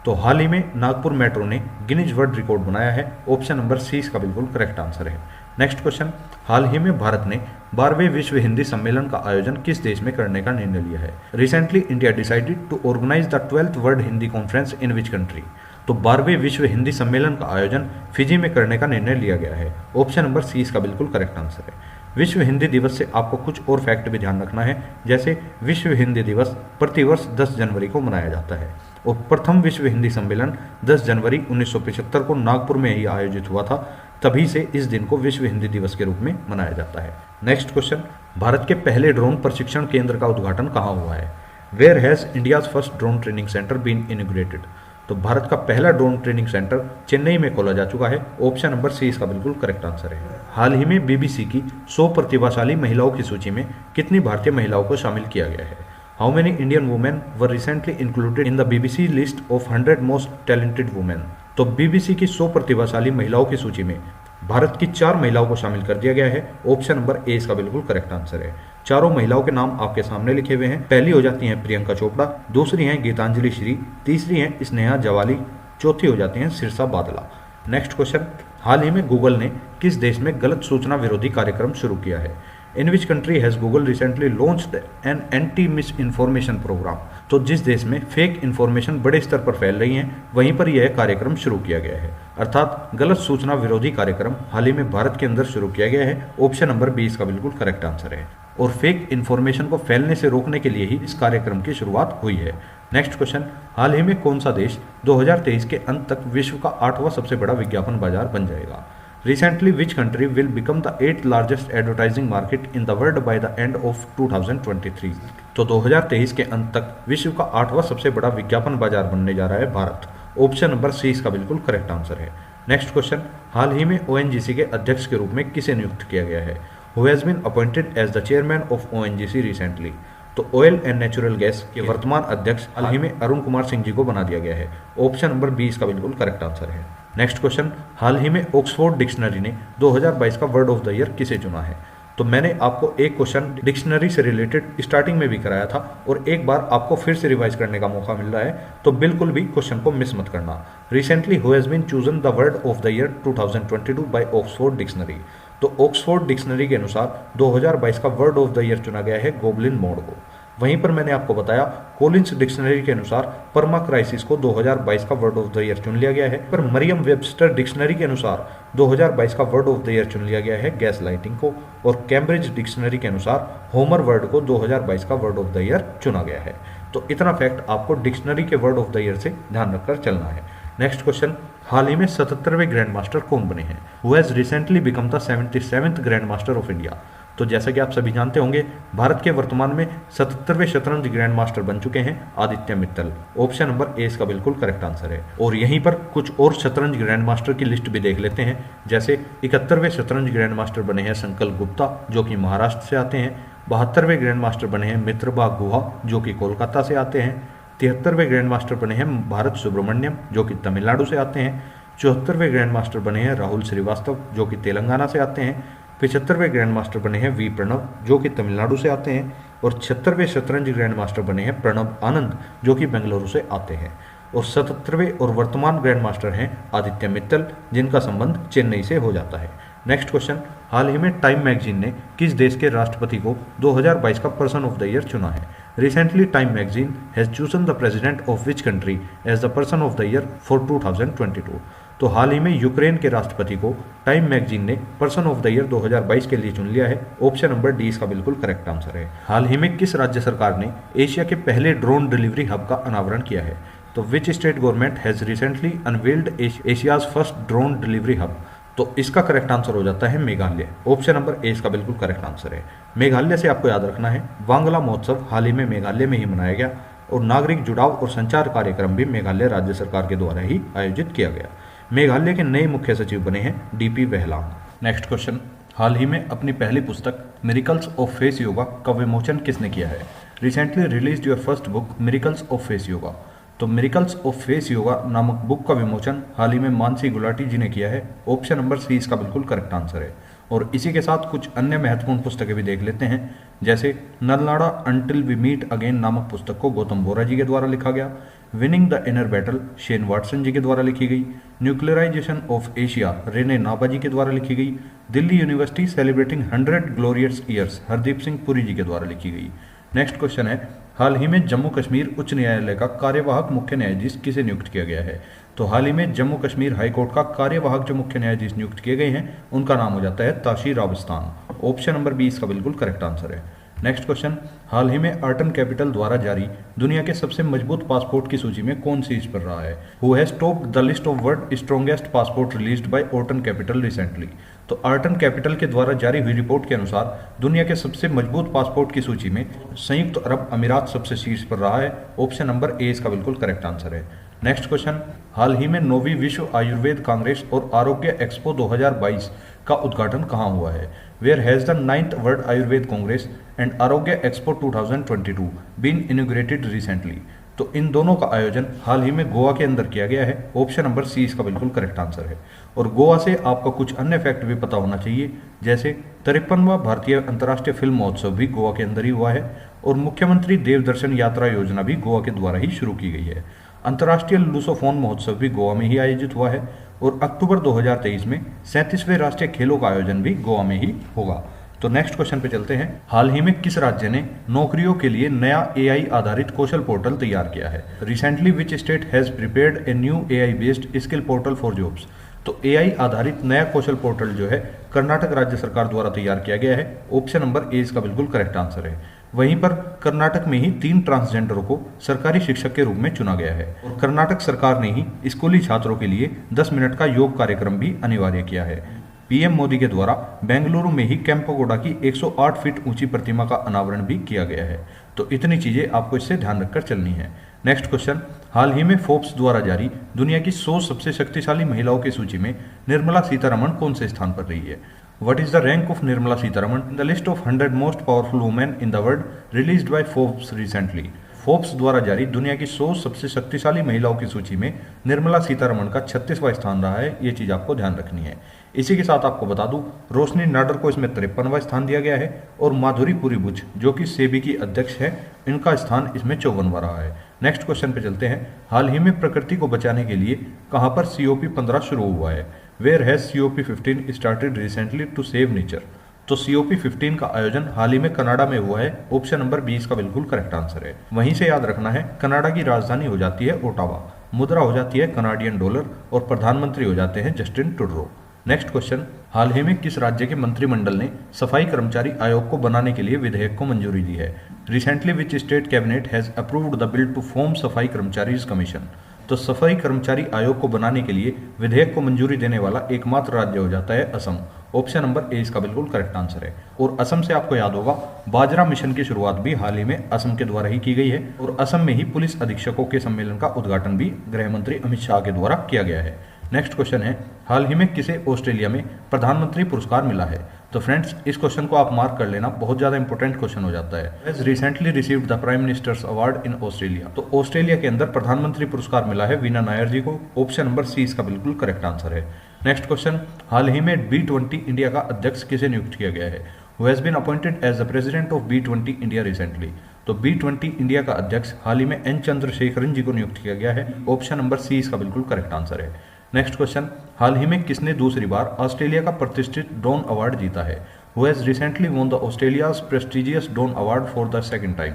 तो हाल ही में नागपुर मेट्रो ने गिनीज वर्ल्ड रिकॉर्ड बनाया है। ऑप्शन नंबर सी इसका बिल्कुल करेक्ट आंसर है। नेक्स्ट क्वेश्चन, हाल ही में भारत ने 12वें विश्व हिंदी सम्मेलन का आयोजन किस देश में करने का निर्णय लिया है? Recently India decided to organise the 12th world Hindi conference in which country? तो 12वें विश्व हिंदी सम्मेलन का आयोजन फिजी में करने का निर्णय लिया गया है। ऑप्शन नंबर सी इसका बिल्कुल करेक्ट आंसर है। विश्व हिंदी दिवस से आपको कुछ और फैक्ट भी ध्यान रखना है, जैसे विश्व हिंदी दिवस प्रतिवर्ष 10 जनवरी को मनाया जाता है और प्रथम विश्व हिंदी सम्मेलन 10 जनवरी 1975 को नागपुर में ही आयोजित हुआ था। तभी से इस दिन को विश्व हिंदी दिवस के रूप में मनाया जाता है। नेक्स्ट क्वेश्चन, भारत के पहले ड्रोन प्रशिक्षण केंद्र का उद्घाटन कहाँ हुआ है? Where has India's first drone training centre been inaugurated? तो भारत का पहला ड्रोन ट्रेनिंग सेंटर चेन्नई में खोला जा चुका है। ऑप्शन नंबर सी इसका बिल्कुल करेक्ट आंसर है। हाल ही में बीबीसी की 100 प्रतिभाशाली महिलाओं की सूची में कितनी भारतीय महिलाओं को शामिल किया गया है? How many Indian women were recently included in the BBC list of 100 most talented women? तो बीबीसी की 100 प्रतिभाशाली महिलाओं की सूची में भारत की 4 महिलाओं को शामिल कर दिया गया है। ऑप्शन नंबर ए इसका बिल्कुल करेक्ट आंसर है। चारों महिलाओं के नाम आपके सामने लिखे हुए हैं। पहली हो जाती हैं प्रियंका चोपड़ा, दूसरी हैं गीतांजलि श्री, तीसरी हैं स्नेहा जवाली, चौथी हो जाती हैं सिरसा बादला। नेक्स्ट क्वेश्चन, हाल ही में गूगल ने किस देश में गलत सूचना विरोधी कार्यक्रम शुरू किया है? In which country has Google recently launched an anti misinformation programme? तो जिस देश में फेक इन्फॉर्मेशन बड़े स्तर पर फैल रही है वहीं पर यह कार्यक्रम शुरू किया गया है, अर्थात गलत सूचना विरोधी कार्यक्रम हाल ही में भारत के अंदर शुरू किया गया है। ऑप्शन नंबर बी इसका बिल्कुल करेक्ट आंसर है। और फेक इन्फॉर्मेशन को फैलने से रोकने के लिए ही इस कार्यक्रम की शुरुआत हुई है। नेक्स्ट क्वेश्चन, हाल ही में कौन सा देश 2023 के अंत तक विश्व का 8वां सबसे बड़ा विज्ञापन बाजार बन जाएगा? Recently, which country will become the 8th largest advertising market in the world by the end of 2023? तो 2023 के अंत तक विश्व का 8वां सबसे बड़ा विज्ञापन बाजार बनने जा रहा है भारत। ऑप्शन नंबर सी इसका बिल्कुल करेक्ट आंसर है। नेक्स्ट क्वेश्चन, हाल ही में ओएनजीसी के अध्यक्ष के रूप में किसे नियुक्त किया गया है? Who has been appointed as the chairman of ONGC recently? तो ऑयल एंड नेचुरल गैस के वर्तमान अध्यक्ष हाल ही में अरुण कुमार सिंह जी को बना दिया गया है। ऑप्शन नंबर बी इसका बिल्कुल करेक्ट आंसर है। नेक्स्ट क्वेश्चन, हाल ही में ऑक्सफोर्ड डिक्शनरी ने 2022 का वर्ड ऑफ द ईयर किसे चुना है? तो मैंने आपको एक क्वेश्चन डिक्शनरी से रिलेटेड स्टार्टिंग में भी कराया था और एक बार आपको फिर से रिवाइज करने का मौका मिल रहा है, तो बिल्कुल भी क्वेश्चन को मिस मत करना। Recently who has been chosen the word of the year 2022 by Oxford dictionary? तो ऑक्सफोर्ड डिक्शनरी के अनुसार 2022 का वर्ड ऑफ द ईयर चुना गया है गोबलिन मोड को। वहीं पर मैंने आपको बताया कोलिंस डिक्शनरी के अनुसार परमा क्राइसिस को 2022 का वर्ड ऑफ द ईयर चुन लिया गया है। पर मरियम वेबस्टर डिक्शनरी के अनुसार 2022 का वर्ड ऑफ द ईयर चुन लिया गया है गैस लाइटिंग को। और कैम्ब्रिज डिक्शनरी के अनुसार होमर वर्ड को 2022 का वर्ड ऑफ द ईयर चुना गया है। तो इतना फैक्ट आपको डिक्शनरी के वर्ड ऑफ द ईयर से ध्यान रखकर चलना है। नेक्स्ट क्वेश्चन, हाल ही में 77वें ग्रैंड मास्टर कौन बने हैं? Who has recently become the 77th grand master of India? तो जैसा कि आप सभी जानते होंगे भारत के वर्तमान में 77वें शतरंज ग्रैंड मास्टर बन चुके हैं Aditya Mittal. Option number A इसका बिल्कुल करेक्ट आंसर है। और यहीं पर कुछ और शतरंज ग्रैंड मास्टर की लिस्ट भी देख लेते हैं। जैसे 71वें शतरंज ग्रैंड मास्टर बने हैं संकल्प गुप्ता जो कि महाराष्ट्र से आते हैं। 72वें ग्रैंड मास्टर बने हैं मित्रबा गुहा जो कि कोलकाता से आते हैं। 73वें ग्रैंड मास्टर बने हैं भारत सुब्रमण्यम जो कि तमिलनाडु से आते हैं। 74वें ग्रैंड मास्टर बने हैं राहुल श्रीवास्तव जो कि तेलंगाना से आते हैं। 75वें ग्रैंड मास्टर बने हैं वी प्रणव जो कि तमिलनाडु से आते हैं। और 76वें शतरंज ग्रैंड मास्टर बने हैं प्रणब आनंद जो कि बेंगलुरु से आते हैं। और 77वें और वर्तमान ग्रैंड मास्टर हैं आदित्य मित्तल जिनका संबंध चेन्नई से हो जाता है। नेक्स्ट क्वेश्चन, हाल ही में टाइम मैगजीन ने किस देश के राष्ट्रपति को 2022 का पर्सन ऑफ द ईयर चुना है? Recently Time magazine has chosen the president of which country as the person of the year for 2022? तो हाल ही में यूक्रेन के राष्ट्रपति को टाइम मैगजीन ने पर्सन ऑफ द ईयर 2022 के लिए चुन लिया है। ऑप्शन नंबर डी इसका बिल्कुल करेक्ट आंसर है। हाल ही में किस राज्य सरकार ने एशिया के पहले ड्रोन डिलीवरी हब का अनावरण किया है? तो विच state government has recently unveiled Asia's first drone delivery hub? तो इसका करेक्ट आंसर हो जाता है मेघालय। ऑप्शन नंबर ए इसका बिल्कुल करेक्ट आंसर है। मेघालय से आपको याद रखना है वांगला महोत्सव हाल ही में मेघालय में ही मनाया गया और नागरिक जुड़ाव और संचार कार्यक्रम भी मेघालय राज्य सरकार के द्वारा ही आयोजित किया गया। मेघालय के नए मुख्य सचिव बने हैं डीपी वेहलाम। नेक्स्ट क्वेश्चन, हाल ही में अपनी पहली पुस्तक मिरेकल्स ऑफ फेस योगा का विमोचन किसने किया है? Recently released your first book miracles of face yoga. तो मिरेकल्स ऑफ फेस योगा नामक बुक का विमोचन हाल ही में मानसी गुलाटी जी ने किया है। ऑप्शन नंबर सी इसका बिल्कुल करेक्ट आंसर है। और इसी के साथ कुछ अन्य महत्वपूर्ण पुस्तकें भी देख लेते हैं। जैसे नलनाडा अंटिल वी मीट अगेन नामक पुस्तक को गौतम बोरा जी के द्वारा लिखा गया। Winning the inner battle Shane Watson ji के द्वारा लिखी गई। न्यूक्लियराइजेशन ऑफ एशिया रेने नाबा जी के द्वारा लिखी गई। Delhi university celebrating 100 glorious years Hardeep Singh Puri ji के द्वारा लिखी गई। नेक्स्ट क्वेश्चन है, हाल ही में जम्मू कश्मीर उच्च न्यायालय का कार्यवाहक मुख्य न्यायाधीश किसे नियुक्त किया गया है? तो हाल ही में जम्मू कश्मीर हाईकोर्ट का कार्यवाहक जो मुख्य न्यायाधीश नियुक्त किए गए हैं उनका नाम हो जाता है ताशीर रावस्तान। ऑप्शन नंबर बी इसका बिल्कुल करेक्ट आंसर है। नेक्स्ट क्वेश्चन, हाल ही में आर्टन कैपिटल द्वारा जारी दुनिया के सबसे मजबूत पासपोर्ट की सूची में कौन शीर्ष पर रहा है? Who has topped the list of world strongest passport released by Arton Capital recently? तो आर्टन कैपिटल के द्वारा जारी हुई रिपोर्ट के अनुसार दुनिया के सबसे मजबूत पासपोर्ट की सूची में संयुक्त अरब अमीरात सबसे शीर्ष पर रहा है। ऑप्शन नंबर ए इसका बिल्कुल करेक्ट आंसर है। नेक्स्ट क्वेश्चन, हाल ही में 9वीं विश्व आयुर्वेद कांग्रेस और आरोग्य एक्सपो 2022 का उद्घाटन कहाँ हुआ है? Where has the 9th world Ayurveda congress and Arogya expo 2022 been inaugurated recently? तो इन दोनों का आयोजन हाल ही में गोवा के अंदर किया गया है। ऑप्शन नंबर सी इसका बिल्कुल करेक्ट आंसर है। और गोवा से आपको कुछ अन्य फैक्ट भी पता होना चाहिए, जैसे 53वां भारतीय अंतर्राष्ट्रीय फिल्म महोत्सव भी गोवा के अंदर ही हुआ है और मुख्यमंत्री देवदर्शन यात्रा योजना भी गोवा के द्वारा ही शुरू की गई है। अंतर्राष्ट्रीय लूसोफोन महोत्सव भी गोवा में ही आयोजित हुआ है और अक्टूबर 2023 में 37वें राष्ट्रीय खेलों का आयोजन भी गोवा में ही होगा। तो नेक्स्ट क्वेश्चन पे चलते हैं, हाल ही में किस राज्य ने नौकरियों के लिए नया एआई आधारित कौशल पोर्टल तैयार किया है? Recently which state has prepared a new AI based skill portal for jobs? तो एआई आधारित नया कौशल पोर्टल जो है कर्नाटक राज्य सरकार द्वारा तैयार किया गया है। ऑप्शन नंबर ए इसका बिल्कुल करेक्ट आंसर है। वहीं पर कर्नाटक में ही 3 ट्रांसजेंडरों को सरकारी शिक्षक के रूप में चुना गया है और कर्नाटक सरकार ने ही स्कूली छात्रों के लिए 10 मिनट का योग कार्यक्रम भी अनिवार्य किया है। पीएम मोदी के द्वारा बेंगलुरु में ही केम्पेगौड़ा की 108 फीट ऊंची प्रतिमा का अनावरण भी किया गया है। तो इतनी चीजें आपको इससे ध्यान रखकर चलनी है। नेक्स्ट क्वेश्चन, हाल ही में फोर्ब्स द्वारा जारी दुनिया की 100 सबसे शक्तिशाली महिलाओं की सूची में निर्मला सीतारमण कौन से स्थान पर रही है? What is the rank of Nirmala Sitharaman in the list of 100 most powerful women in the world released by Forbes recently? Forbes द्वारा जारी दुनिया की 100 सबसे शक्तिशाली महिलाओं की सूची में निर्मला सीतारमण का 36वां स्थान रहा है। ये चीज आपको ध्यान रखनी है। इसी के साथ आपको बता दूं, रोशनी नाडर को इसमें 53वां स्थान दिया गया है और माधुरी पुरीबुच जो कि सेबी की अध्यक्ष है, इनका स्थान इसमें 54वां रहा है। नेक्स्ट क्वेश्चन पे चलते हैं, हाल ही में प्रकृति को बचाने के लिए कहां पर COP15 शुरू हुआ है? Where has COP15 started recently to save nature? तो COP15 का आयोजन हाल ही में कनाडा में हुआ है। ऑप्शन नंबर 20 का बिल्कुल करेक्ट आंसर है। वहीं से याद रखना है, कनाडा की राजधानी हो जाती है ओटावा, मुद्रा हो जाती है कनाडियन डॉलर और प्रधानमंत्री हो जाते हैं जस्टिन ट्रूडो। नेक्स्ट क्वेश्चन, हाल ही में किस राज्य के मंत्रिमंडल ने सफाई कर्मचारी आयोग को बनाने के लिए विधेयक को मंजूरी दी है? Recently which state cabinet has approved the bill to form safai karmacharis commission? तो सफाई कर्मचारी आयोग को बनाने के लिए विधेयक को मंजूरी देने वाला एकमात्र राज्य हो जाता है असम। ऑप्शन नंबर ए इसका बिल्कुल करेक्ट आंसर है। और असम से आपको याद होगा, बाजरा मिशन की शुरुआत भी हाल ही में असम के द्वारा ही की गई है और असम में ही पुलिस अधीक्षकों के सम्मेलन का उद्घाटन भी गृह मंत्री अमित शाह के द्वारा किया गया है। नेक्स्ट क्वेश्चन है, हाल ही में किसे ऑस्ट्रेलिया में प्रधानमंत्री पुरस्कार मिला है? तो फ्रेंड्स, इस क्वेश्चन को आप मार्क कर लेना, बहुत ज्यादा इंपॉर्टेंट क्वेश्चन हो जाता है। Has recently received the prime ministers award in Australia? तो ऑस्ट्रेलिया के अंदर प्रधानमंत्री पुरस्कार मिला है वीना नायर जी को। ऑप्शन नंबर सी इसका बिल्कुल करेक्ट आंसर है। नेक्स्ट क्वेश्चन, हाल ही में B20 इंडिया का अध्यक्ष किसे नियुक्त किया गया है? Who has been appointed as the president of B20 India recently? तो B20 इंडिया का अध्यक्ष हाल ही में N चंद्रशेखरन जी को नियुक्त किया गया है। ऑप्शन नंबर सी इसका बिल्कुल करेक्ट आंसर है। नेक्स्ट क्वेश्चन, हाल ही में किसने दूसरी बार ऑस्ट्रेलिया का प्रतिष्ठित डॉन अवार्ड जीता है? Who has recently won the Australia's prestigious Don award for the second time?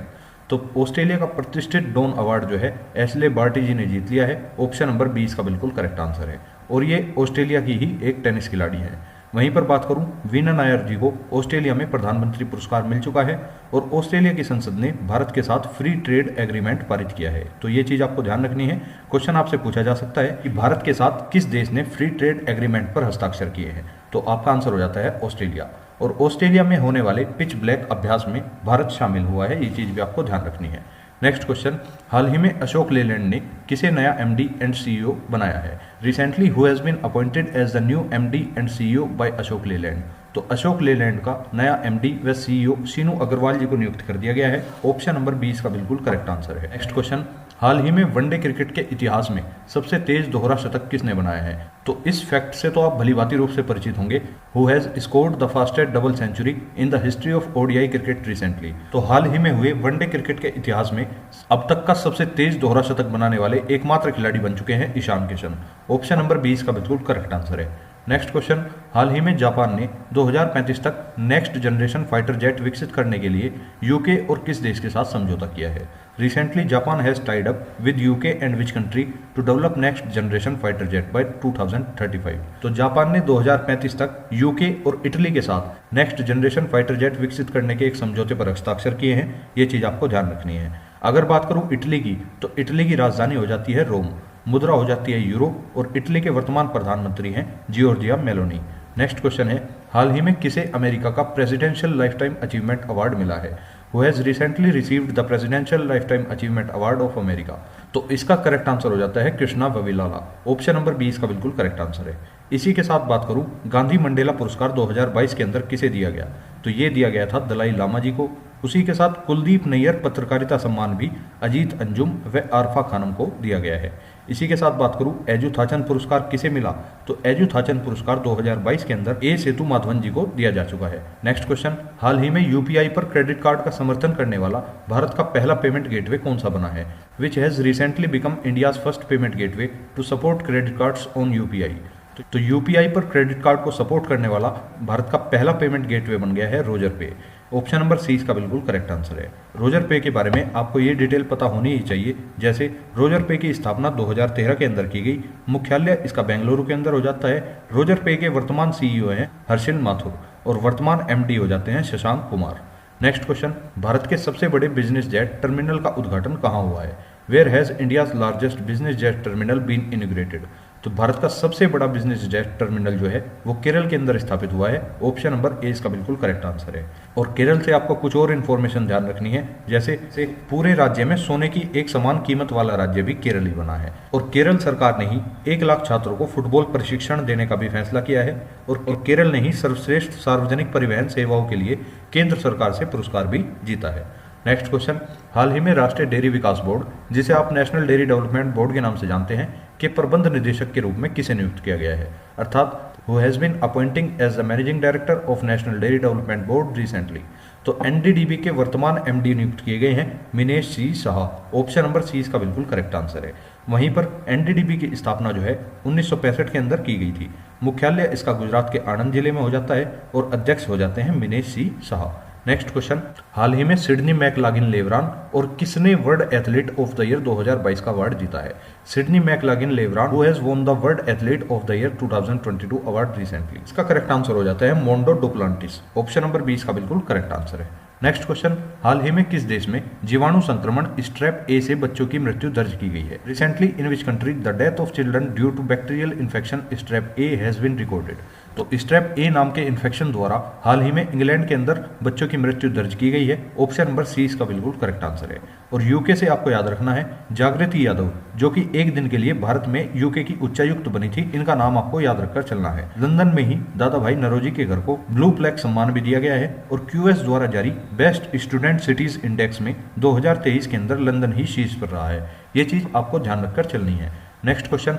तो ऑस्ट्रेलिया का प्रतिष्ठित डॉन अवार्ड जो है एशले बार्टी जी ने जीत लिया है। ऑप्शन नंबर 20 का बिल्कुल करेक्ट आंसर है और ये ऑस्ट्रेलिया की ही एक टेनिस खिलाड़ी है। वहीं पर बात करूं, वीना नायर जी को ऑस्ट्रेलिया में प्रधानमंत्री पुरस्कार मिल चुका है और ऑस्ट्रेलिया की संसद ने भारत के साथ फ्री ट्रेड एग्रीमेंट पारित किया है। तो ये चीज आपको ध्यान रखनी है। क्वेश्चन आपसे पूछा जा सकता है कि भारत के साथ किस देश ने फ्री ट्रेड एग्रीमेंट पर हस्ताक्षर किए हैं? तो आपका आंसर हो जाता है ऑस्ट्रेलिया। और ऑस्ट्रेलिया में होने वाले पिच ब्लैक अभ्यास में भारत शामिल हुआ है, ये चीज भी आपको ध्यान रखनी है। नेक्स्ट क्वेश्चन, हाल ही में अशोक लेलैंड ने किसे नया MD एंड CEO बनाया है? Recently who has been appointed as the new MD and CEO by Ashok Leyland? तो अशोक लेलैंड का नया MD व CEO सीनू अग्रवाल जी को नियुक्त कर दिया गया है। ऑप्शन नंबर 20 का बिल्कुल करेक्ट आंसर है। नेक्स्ट क्वेश्चन, हाल ही में वनडे क्रिकेट के इतिहास में सबसे तेज दोहरा शतक किसने बनाया है? तो इस फैक्ट से तो आप भलीभांति रूप से परिचित होंगे। Who has scored the fastest double century in the history of ODI cricket recently? तो हाल ही में हुए वनडे क्रिकेट के इतिहास में अब तक का सबसे तेज दोहरा शतक बनाने वाले एकमात्र खिलाड़ी बन चुके हैं ईशान किशन। ऑप्शन नंबर 20 का बिल्कुल करेक्ट आंसर है। नेक्स्ट क्वेश्चन, हाल ही में जापान ने 2035 तक नेक्स्ट जनरेशन फाइटर जेट विकसित करने के लिए यूके और किस देश के साथ समझौता किया है? Recently Japan has tied up with UK and which country to develop next generation fighter jet by 2035? तो जापान ने 2035 तक यूके और इटली के साथ नेक्स्ट जनरेशन फाइटर जेट विकसित करने के एक समझौते पर हस्ताक्षर किए हैं। ये चीज आपको ध्यान रखनी है। अगर बात करूं इटली की, तो इटली की राजधानी हो जाती है रोम, मुद्रा हो जाती है यूरो और इटली के वर्तमान प्रधानमंत्री हैं जियोर्जिया मेलोनी। नेक्स्ट क्वेश्चन है, हाल ही में किसे अमेरिका का presidential life time achievement award मिला है? Who has recently received the presidential life time achievement award of America? तो इसका करेक्ट आंसर हो जाता है कृष्णा वविलाला। ऑप्शन नंबर 20 का बिल्कुल करेक्ट आंसर है। इसी के साथ बात करूं, गांधी मंडेला पुरस्कार 2022 के अंदर किसे दिया गया, तो ये दिया गया था दलाई लामा जी को। उसी के साथ कुलदीप नैयर पत्रकारिता सम्मान भी अजीत अंजुम व आरफा खानम को दिया गया है। इसी के साथ बात करूं, एजुथाचन पुरस्कार किसे मिला, तो एजुथाचन पुरस्कार 2022 के अंदर ए सेतु माधवन जी को दिया जा चुका है। नेक्स्ट क्वेश्चन, हाल ही में यूपीआई पर क्रेडिट कार्ड का समर्थन करने वाला भारत का पहला पेमेंट गेटवे कौन सा बना है, which has recently become India's first payment gateway to support credit cards on UPI. तो यूपीआई पर क्रेडिट कार्ड को सपोर्ट करने वाला भारत का पहला पेमेंट गेटवे बन गया है रोजर पे। ऑप्शन नंबर सी इसका बिल्कुल करेक्ट आंसर है। रोजर पे के बारे में आपको ये डिटेल पता होनी ही चाहिए, जैसे रोजर पे की स्थापना 2013 के अंदर की गई, मुख्यालय इसका बेंगलुरु के अंदर हो जाता है। रोजर पे के वर्तमान सीईओ हैं हर्षिल माथुर और वर्तमान एमडी हो जाते हैं शशांक कुमार। नेक्स्ट क्वेश्चन, भारत के सबसे बड़े बिजनेस जेट टर्मिनल का उद्घाटन कहाँ हुआ है, where has India's largest business jet terminal been inaugurated. तो भारत का सबसे बड़ा बिजनेस जेट टर्मिनल जो है वो केरल के अंदर स्थापित हुआ है। ऑप्शन नंबर ए इसका बिल्कुल करेक्ट आंसर है। और केरल से आपको कुछ और इन्फॉर्मेशन ध्यान रखनी है, जैसे पूरे राज्य में सोने की एक समान कीमत वाला राज्य भी केरल ही बना है। और केरल सरकार ने ही 1 लाख छात्रों को फुटबॉल प्रशिक्षण देने का भी फैसला किया है। और केरल ने ही सर्वश्रेष्ठ सार्वजनिक परिवहन सेवाओं के लिए केंद्र सरकार से पुरस्कार भी जीता है। नेक्स्ट क्वेश्चन, हाल ही में राष्ट्रीय डेयरी विकास बोर्ड, जिसे आप नेशनल डेयरी डेवलपमेंट बोर्ड के नाम से जानते हैं, के प्रबंध निदेशक के रूप में किसे नियुक्त किया गया है, अर्थात who has been appointing as the managing director of national dairy development board recently. तो एनडीडीबी के वर्तमान एमडी नियुक्त किए गए हैं Minesh C Shah. Option number C इसका बिल्कुल करेक्ट आंसर है। वहीं पर एनडीडीबी की स्थापना जो है 1965 के अंदर की गई थी। मुख्यालय इसका गुजरात के आणंद जिले में हो जाता है और अध्यक्ष हो जाते हैं Minesh C Shah. Next question, हाल ही में सिडनी मैकलागिन लेवरान और किसने world athlete of the year 2022 का अवार्ड जीता है। Sydney McLaughlin Levrone who has won the world athlete of the year 2022 award recently. इसका करेक्ट आंसर हो जाता है मोंडो डुप्लांटिस। ऑप्शन नंबर 20 का बिल्कुल करेक्ट आंसर है। नेक्स्ट क्वेश्चन, हाल ही में किस देश में जीवाणु संक्रमण स्ट्रेप ए से बच्चों की मृत्यु दर्ज की गई है। Recently in which country the death of children due to bacterial infection strep A has been recorded. तो स्ट्रेप ए नाम के इन्फेक्शन द्वारा हाल ही में इंग्लैंड के अंदर बच्चों की मृत्यु दर्ज की गई है। ऑप्शन नंबर सी इसका बिल्कुल करेक्ट आंसर है। और यूके से आपको याद रखना है जागृति यादव, जो कि एक दिन के लिए भारत में यूके की उच्चायुक्त बनी थी, इनका नाम आपको याद रखकर चलना है। लंदन में ही दादा भाई नरोजी के घर को ब्लू प्लैक सम्मान भी दिया गया है। और क्यूएस द्वारा जारी बेस्ट स्टूडेंट सिटीज इंडेक्स में 2023 के अंदर लंदन ही शीर्ष पर रहा है। ये चीज आपको ध्यान रखकर चलनी है। नेक्स्ट क्वेश्चन,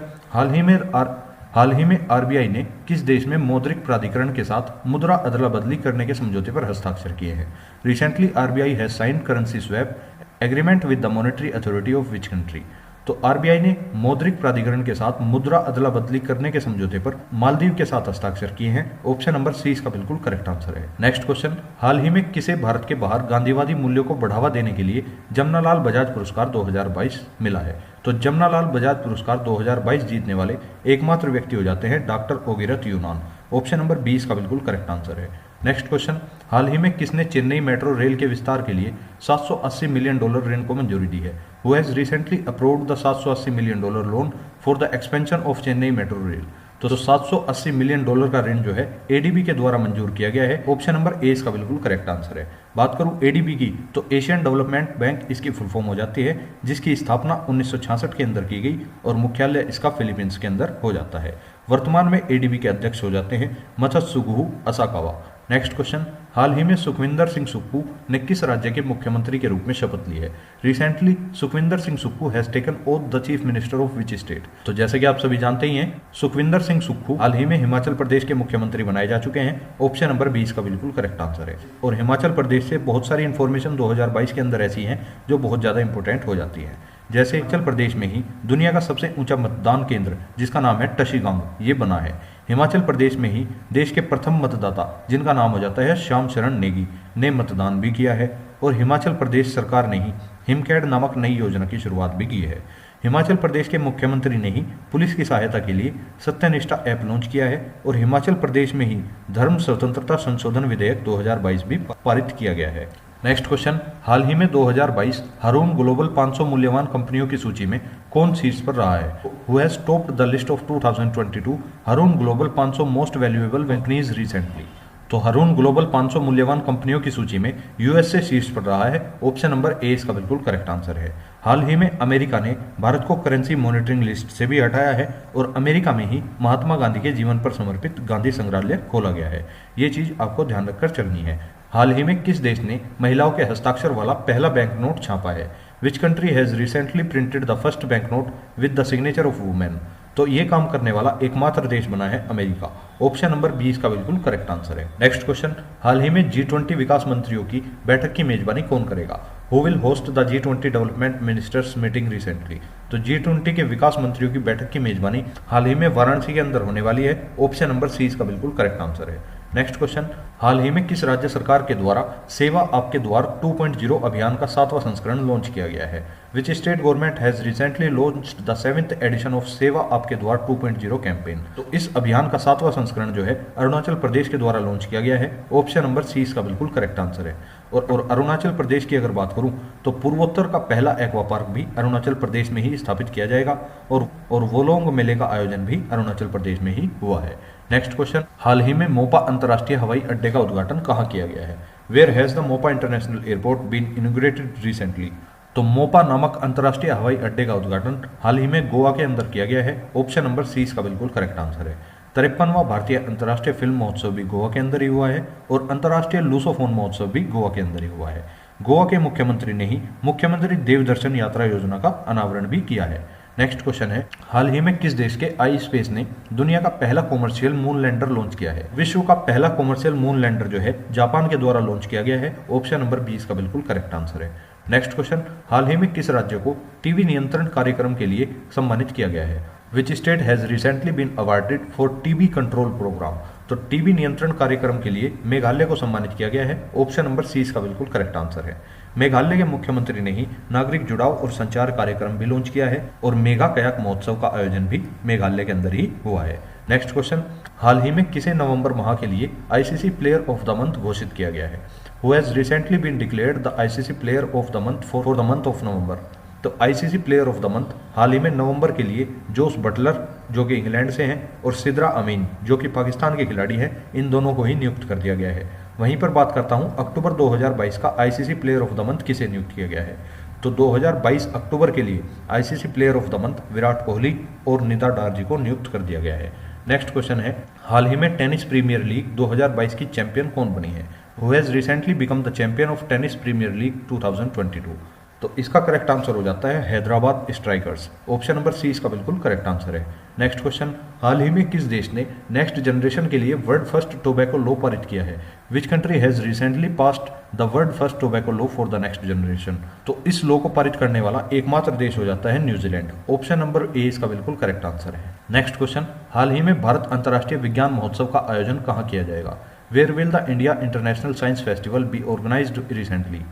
हाल ही में आरबीआई ने किस देश में मौद्रिक प्राधिकरण के साथ मुद्रा अदला बदली करने के समझौते पर हस्ताक्षर किए हैं। Recently RBI has signed currency swap agreement with the monetary authority of which country. तो आरबीआई ने मौद्रिक प्राधिकरण के साथ मुद्रा अदला बदली करने के समझौते पर मालदीव के साथ हस्ताक्षर किए हैं। ऑप्शन नंबर सी इसका बिल्कुल करेक्ट आंसर है। नेक्स्ट क्वेश्चन, हाल ही में किसे भारत के बाहर गांधीवादी मूल्यों को बढ़ावा देने के लिए जमनालाल बजाज पुरस्कार 2022 मिला है। तो जमनालाल बजाज पुरस्कार 2022 जीतने वाले एकमात्र व्यक्ति हो जाते हैं डॉक्टर ओगिरत यूनान। ऑप्शन नंबर 20 का बिल्कुल करेक्ट आंसर है। नेक्स्ट क्वेश्चन, हाल ही में किसने चेन्नई मेट्रो रेल के विस्तार के लिए $780 मिलियन ऋण को मंजूरी दी है। Who has recently approved the $780 million loan for the expansion of Chennai metro rail. तो $780 मिलियन का ऋण जो है एडीबी के द्वारा मंजूर किया गया है। ऑप्शन नंबर ए इसका बिल्कुल करेक्ट आंसर है। बात करूं एडीबी की, तो एशियन डेवलपमेंट बैंक इसकी फुल फॉर्म हो जाती है, जिसकी स्थापना 1966 के अंदर की गई और मुख्यालय इसका फिलीपींस के अंदर हो जाता है। वर्तमान में एडीबी के अध्यक्ष हो जाते हैं मत्सुगुहु असाकावा। नेक्स्ट क्वेश्चन, हाल ही में सुखविंदर सिंह सुक्खू ने किस राज्य के मुख्यमंत्री के रूप में शपथ ली है। Recently Sukhvinder Singh Sukhu has taken oath the chief minister of which state. तो जैसे कि आप सभी जानते ही हैं, सुखविंदर सिंह सुक्खू हाल ही में हिमाचल प्रदेश के मुख्यमंत्री बनाए जा चुके हैं। ऑप्शन नंबर 20 का बिल्कुल करेक्ट आंसर है। और हिमाचल प्रदेश से बहुत सारी इंफॉर्मेशन 2022 के अंदर ऐसी हैं जो बहुत ज़्यादा इंपॉर्टेंट हो जाती है। जैसे हिमाचल प्रदेश में ही दुनिया का सबसे ऊंचा मतदान केंद्र, जिसका नाम है टशीगांव, ये बना है। हिमाचल प्रदेश में ही देश के प्रथम मतदाता, जिनका नाम हो जाता है श्याम शरण नेगी, ने मतदान भी किया है। और हिमाचल प्रदेश सरकार ने ही हिमकैड नामक नई योजना की शुरुआत भी की है। हिमाचल प्रदेश के मुख्यमंत्री ने ही पुलिस की सहायता के लिए सत्यनिष्ठा ऐप लॉन्च किया है। और हिमाचल प्रदेश में ही धर्म स्वतंत्रता संशोधन विधेयक 2022 भी पारित किया गया है। नेक्स्ट क्वेश्चन, हाल ही में 2022 हारून ग्लोबल 500 मूल्यवान कंपनियों की सूची में कौन शीर्ष पर रहा है। Who has topped the list of 2022 Hurun global 500 most valuable companies recently. तो हरून ग्लोबल 500 मूल्यवान कंपनियों की सूची में यूएस से शीर्ष पर रहा है। ऑप्शन नंबर ए इसका बिल्कुल करेक्ट आंसर है। हाल ही में अमेरिका ने भारत को करेंसी मॉनिटरिंग लिस्ट से भी हटाया है और अमेरिका में ही महात्मा गांधी के जीवन पर समर्पित गांधी संग्रहालय खोला गया है। ये चीज आपको ध्यान रखकर चलनी है। हाल ही में किस देश ने महिलाओं के हस्ताक्षर वाला पहला बैंक नोट छापा है? विच country has recently printed the first bank note with the signature of women? तो ये काम करने वाला एकमात्र देश बना है अमेरिका। ऑप्शन नंबर 20 का बिल्कुल करेक्ट आंसर है। नेक्स्ट क्वेश्चन, हाल ही में G20 विकास मंत्रियों की बैठक की मेजबानी कौन करेगा? Who will host the G20 development ministers meeting recently? तो G20 के विकास मंत्रियों की बैठक की मेजबानी हाल ही में वाराणसी के अंदर होने वाली है। ऑप्शन नंबर सी इसका बिल्कुल करेक्ट आंसर है। नेक्स्ट क्वेश्चन, हाल ही में किस राज्य सरकार के द्वारा सेवा आपके द्वार 2.0 अभियान का 7वां संस्करण लॉन्च किया गया है? Which state government has recently launched the 7th edition of Seva Aapke द्वार 2.0 कैंपेन? तो इस अभियान का 7वां संस्करण जो है अरुणाचल प्रदेश के द्वारा लॉन्च किया गया है। ऑप्शन नंबर सी इसका बिल्कुल करेक्ट आंसर है। और अरुणाचल प्रदेश की अगर बात करूं तो पूर्वोत्तर का पहला एक्वा पार्क भी अरुणाचल प्रदेश में ही स्थापित किया जाएगा और वोलोंग मेले का आयोजन भी अरुणाचल प्रदेश में ही हुआ है। नेक्स्ट क्वेश्चन, हाल ही में मोपा अंतर्राष्ट्रीय हवाई अड्डे का उद्घाटन कहाँ किया गया है? Where has the Mopa international airport been inaugurated recently? तो मोपा नामक अंतर्राष्ट्रीय हवाई अड्डे का उद्घाटन हाल ही में गोवा के अंदर किया गया है। ऑप्शन नंबर सी इसका बिल्कुल करेक्ट आंसर है। 53वां भारतीय अंतर्राष्ट्रीय फिल्म महोत्सव भी गोवा के अंदर ही हुआ है और अंतर्राष्ट्रीय लूसोफोन महोत्सव भी गोवा के अंदर ही हुआ है। गोवा के मुख्यमंत्री ने ही मुख्यमंत्री देवदर्शन यात्रा योजना का अनावरण भी किया है। नेक्स्ट क्वेश्चन है, हाल ही में किस देश के आई स्पेस ने दुनिया का पहला कॉमर्शियल मून लैंडर लॉन्च किया है? विश्व का पहला कॉमर्शियल मून लैंडर जो है जापान के द्वारा लॉन्च किया गया है। ऑप्शन नंबर 20 का बिल्कुल करेक्ट आंसर है। नेक्स्ट क्वेश्चन, हाल ही में किस राज्य को टीबी नियंत्रण कार्यक्रम के लिए सम्मानित किया गया है? Which state has recently been awarded for TB control programme? तो टीबी नियंत्रण कार्यक्रम के लिए मेघालय को सम्मानित किया गया है। ऑप्शन नंबर सी इसका बिल्कुल करेक्ट आंसर है। मेघालय के मुख्यमंत्री ने ही नागरिक जुड़ाव और संचार कार्यक्रम भी लॉन्च किया है और मेगा कयाक महोत्सव का आयोजन भी मेघालय के अंदर ही हुआ है। नेक्स्ट क्वेश्चन, हाल ही में किसे नवंबर माह के लिए ICC player of the month घोषित किया गया है? Who has recently been declared the ICC player of the month for the month of November? तो ICC player of the month हाल ही में नवंबर के लिए जोस बटलर जो कि इंग्लैंड से हैं और सिद्रा अमीन जो कि पाकिस्तान के खिलाड़ी हैं, इन दोनों को ही नियुक्त कर दिया गया है। वहीं पर बात करता हूं अक्टूबर 2022 का ICC player of the month किसे नियुक्त किया गया है? तो 2022 अक्टूबर के लिए ICC player of the month Virat Kohli और निदा डार जी को नियुक्त कर दिया गया है। नेक्स्ट क्वेश्चन है, हाल ही में टेनिस प्रीमियर लीग 2022 की चैंपियन कौन बनी है? Who has recently become the champion of tennis premier league 2022? तो इसका करेक्ट आंसर हो जाता है Hyderabad strikers. Option number C इसका बिल्कुल करेक्ट आंसर है। नेक्स्ट क्वेश्चन, हाल ही में किस देश ने नेक्स्ट जनरेशन के लिए वर्ल्ड फर्स्ट टोबैको लॉ पारित किया है? विच country has recently passed the world first tobacco law for the next generation? तो इस लॉ को पारित करने वाला एकमात्र देश हो जाता है न्यूजीलैंड। ऑप्शन नंबर ए इसका बिल्कुल करेक्ट आंसर है। नेक्स्ट क्वेश्चन, हाल ही में भारत अंतर्राष्ट्रीय विज्ञान महोत्सव का आयोजन कहाँ किया जाएगा? Where will the India international science festival be organised recently?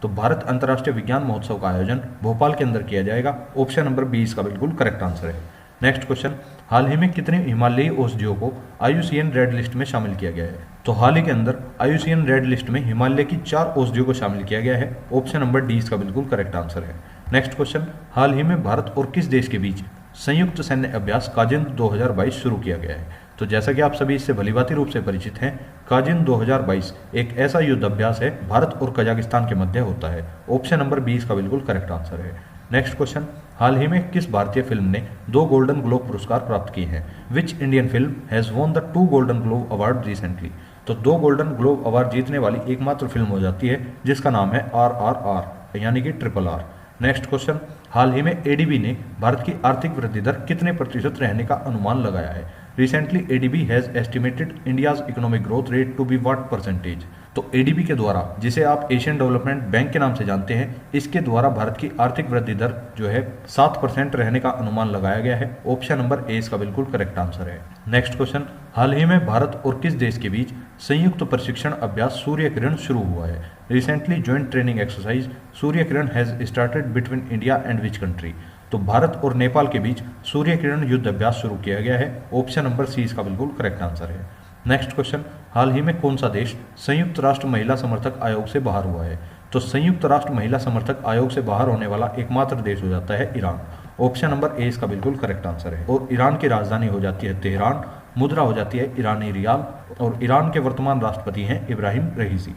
तो भारत अंतर्राष्ट्रीय विज्ञान महोत्सव का आयोजन भोपाल के अंदर किया जाएगा। ऑप्शन नंबर 20 का बिल्कुल करेक्ट आंसर है। नेक्स्ट क्वेश्चन, हाल ही में कितने हिमालयी औषधियों को IUCN रेड लिस्ट में शामिल किया गया है? तो हाल ही के अंदर IUCN रेड लिस्ट में हिमालय की 4 औषधियों को शामिल किया गया है। ऑप्शन नंबर डी इसका बिल्कुल करेक्ट आंसर है। नेक्स्ट क्वेश्चन, हाल ही में भारत और किस देश के बीच संयुक्त सैन्य अभ्यास काजिंद 2022 शुरू किया गया है? तो जैसा कि आप सभी इससे भलीभांति रूप से परिचित हैं, काजिंद 2022 एक ऐसा युद्ध अभ्यास है भारत और कजाकिस्तान के मध्य होता है। ऑप्शन नंबर 20 का बिल्कुल करेक्ट आंसर है। नेक्स्ट क्वेश्चन, हाल ही में किस भारतीय फिल्म ने 2 गोल्डन ग्लोब पुरस्कार प्राप्त किए हैं? Which Indian film has won the 2 golden globe award recently? तो 2 गोल्डन ग्लोब अवार्ड जीतने वाली एकमात्र फिल्म हो जाती है जिसका नाम है RRR यानी कि RRR। नेक्स्ट क्वेश्चन, हाल ही में एडीबी ने भारत की आर्थिक वृद्धि दर कितने प्रतिशत रहने का अनुमान लगाया है? Recently ADB has estimated India's economic growth rate to be what percentage? तो एडीबी के द्वारा, जिसे आप एशियन डेवलपमेंट बैंक के नाम से जानते हैं, इसके द्वारा भारत की आर्थिक वृद्धि दर जो है 7% रहने का अनुमान लगाया गया है। ऑप्शन नंबर ए इसका बिल्कुल करेक्ट आंसर है। नेक्स्ट क्वेश्चन, हाल ही में भारत और किस देश के बीच संयुक्त प्रशिक्षण अभ्यास सूर्य किरण शुरू हुआ है? Recently joint training exercise Surya Kiran has started between India and which country? तो भारत और नेपाल के बीच सूर्य किरण युद्ध अभ्यास शुरू किया गया है। ऑप्शन नंबर सी इसका बिल्कुल करेक्ट आंसर है। नेक्स्ट क्वेश्चन, हाल ही में कौन सा देश संयुक्त राष्ट्र महिला समर्थक आयोग से बाहर हुआ है? तो संयुक्त राष्ट्र महिला समर्थक आयोग से बाहर होने वाला एकमात्र देश हो जाता है ईरान। ऑप्शन नंबर ए इसका बिल्कुल करेक्ट आंसर है। और ईरान की राजधानी हो जाती है तेहरान मुद्रा हो जाती है ईरानी रियाल और ईरान के वर्तमान राष्ट्रपति हैं इब्राहिम रईसी।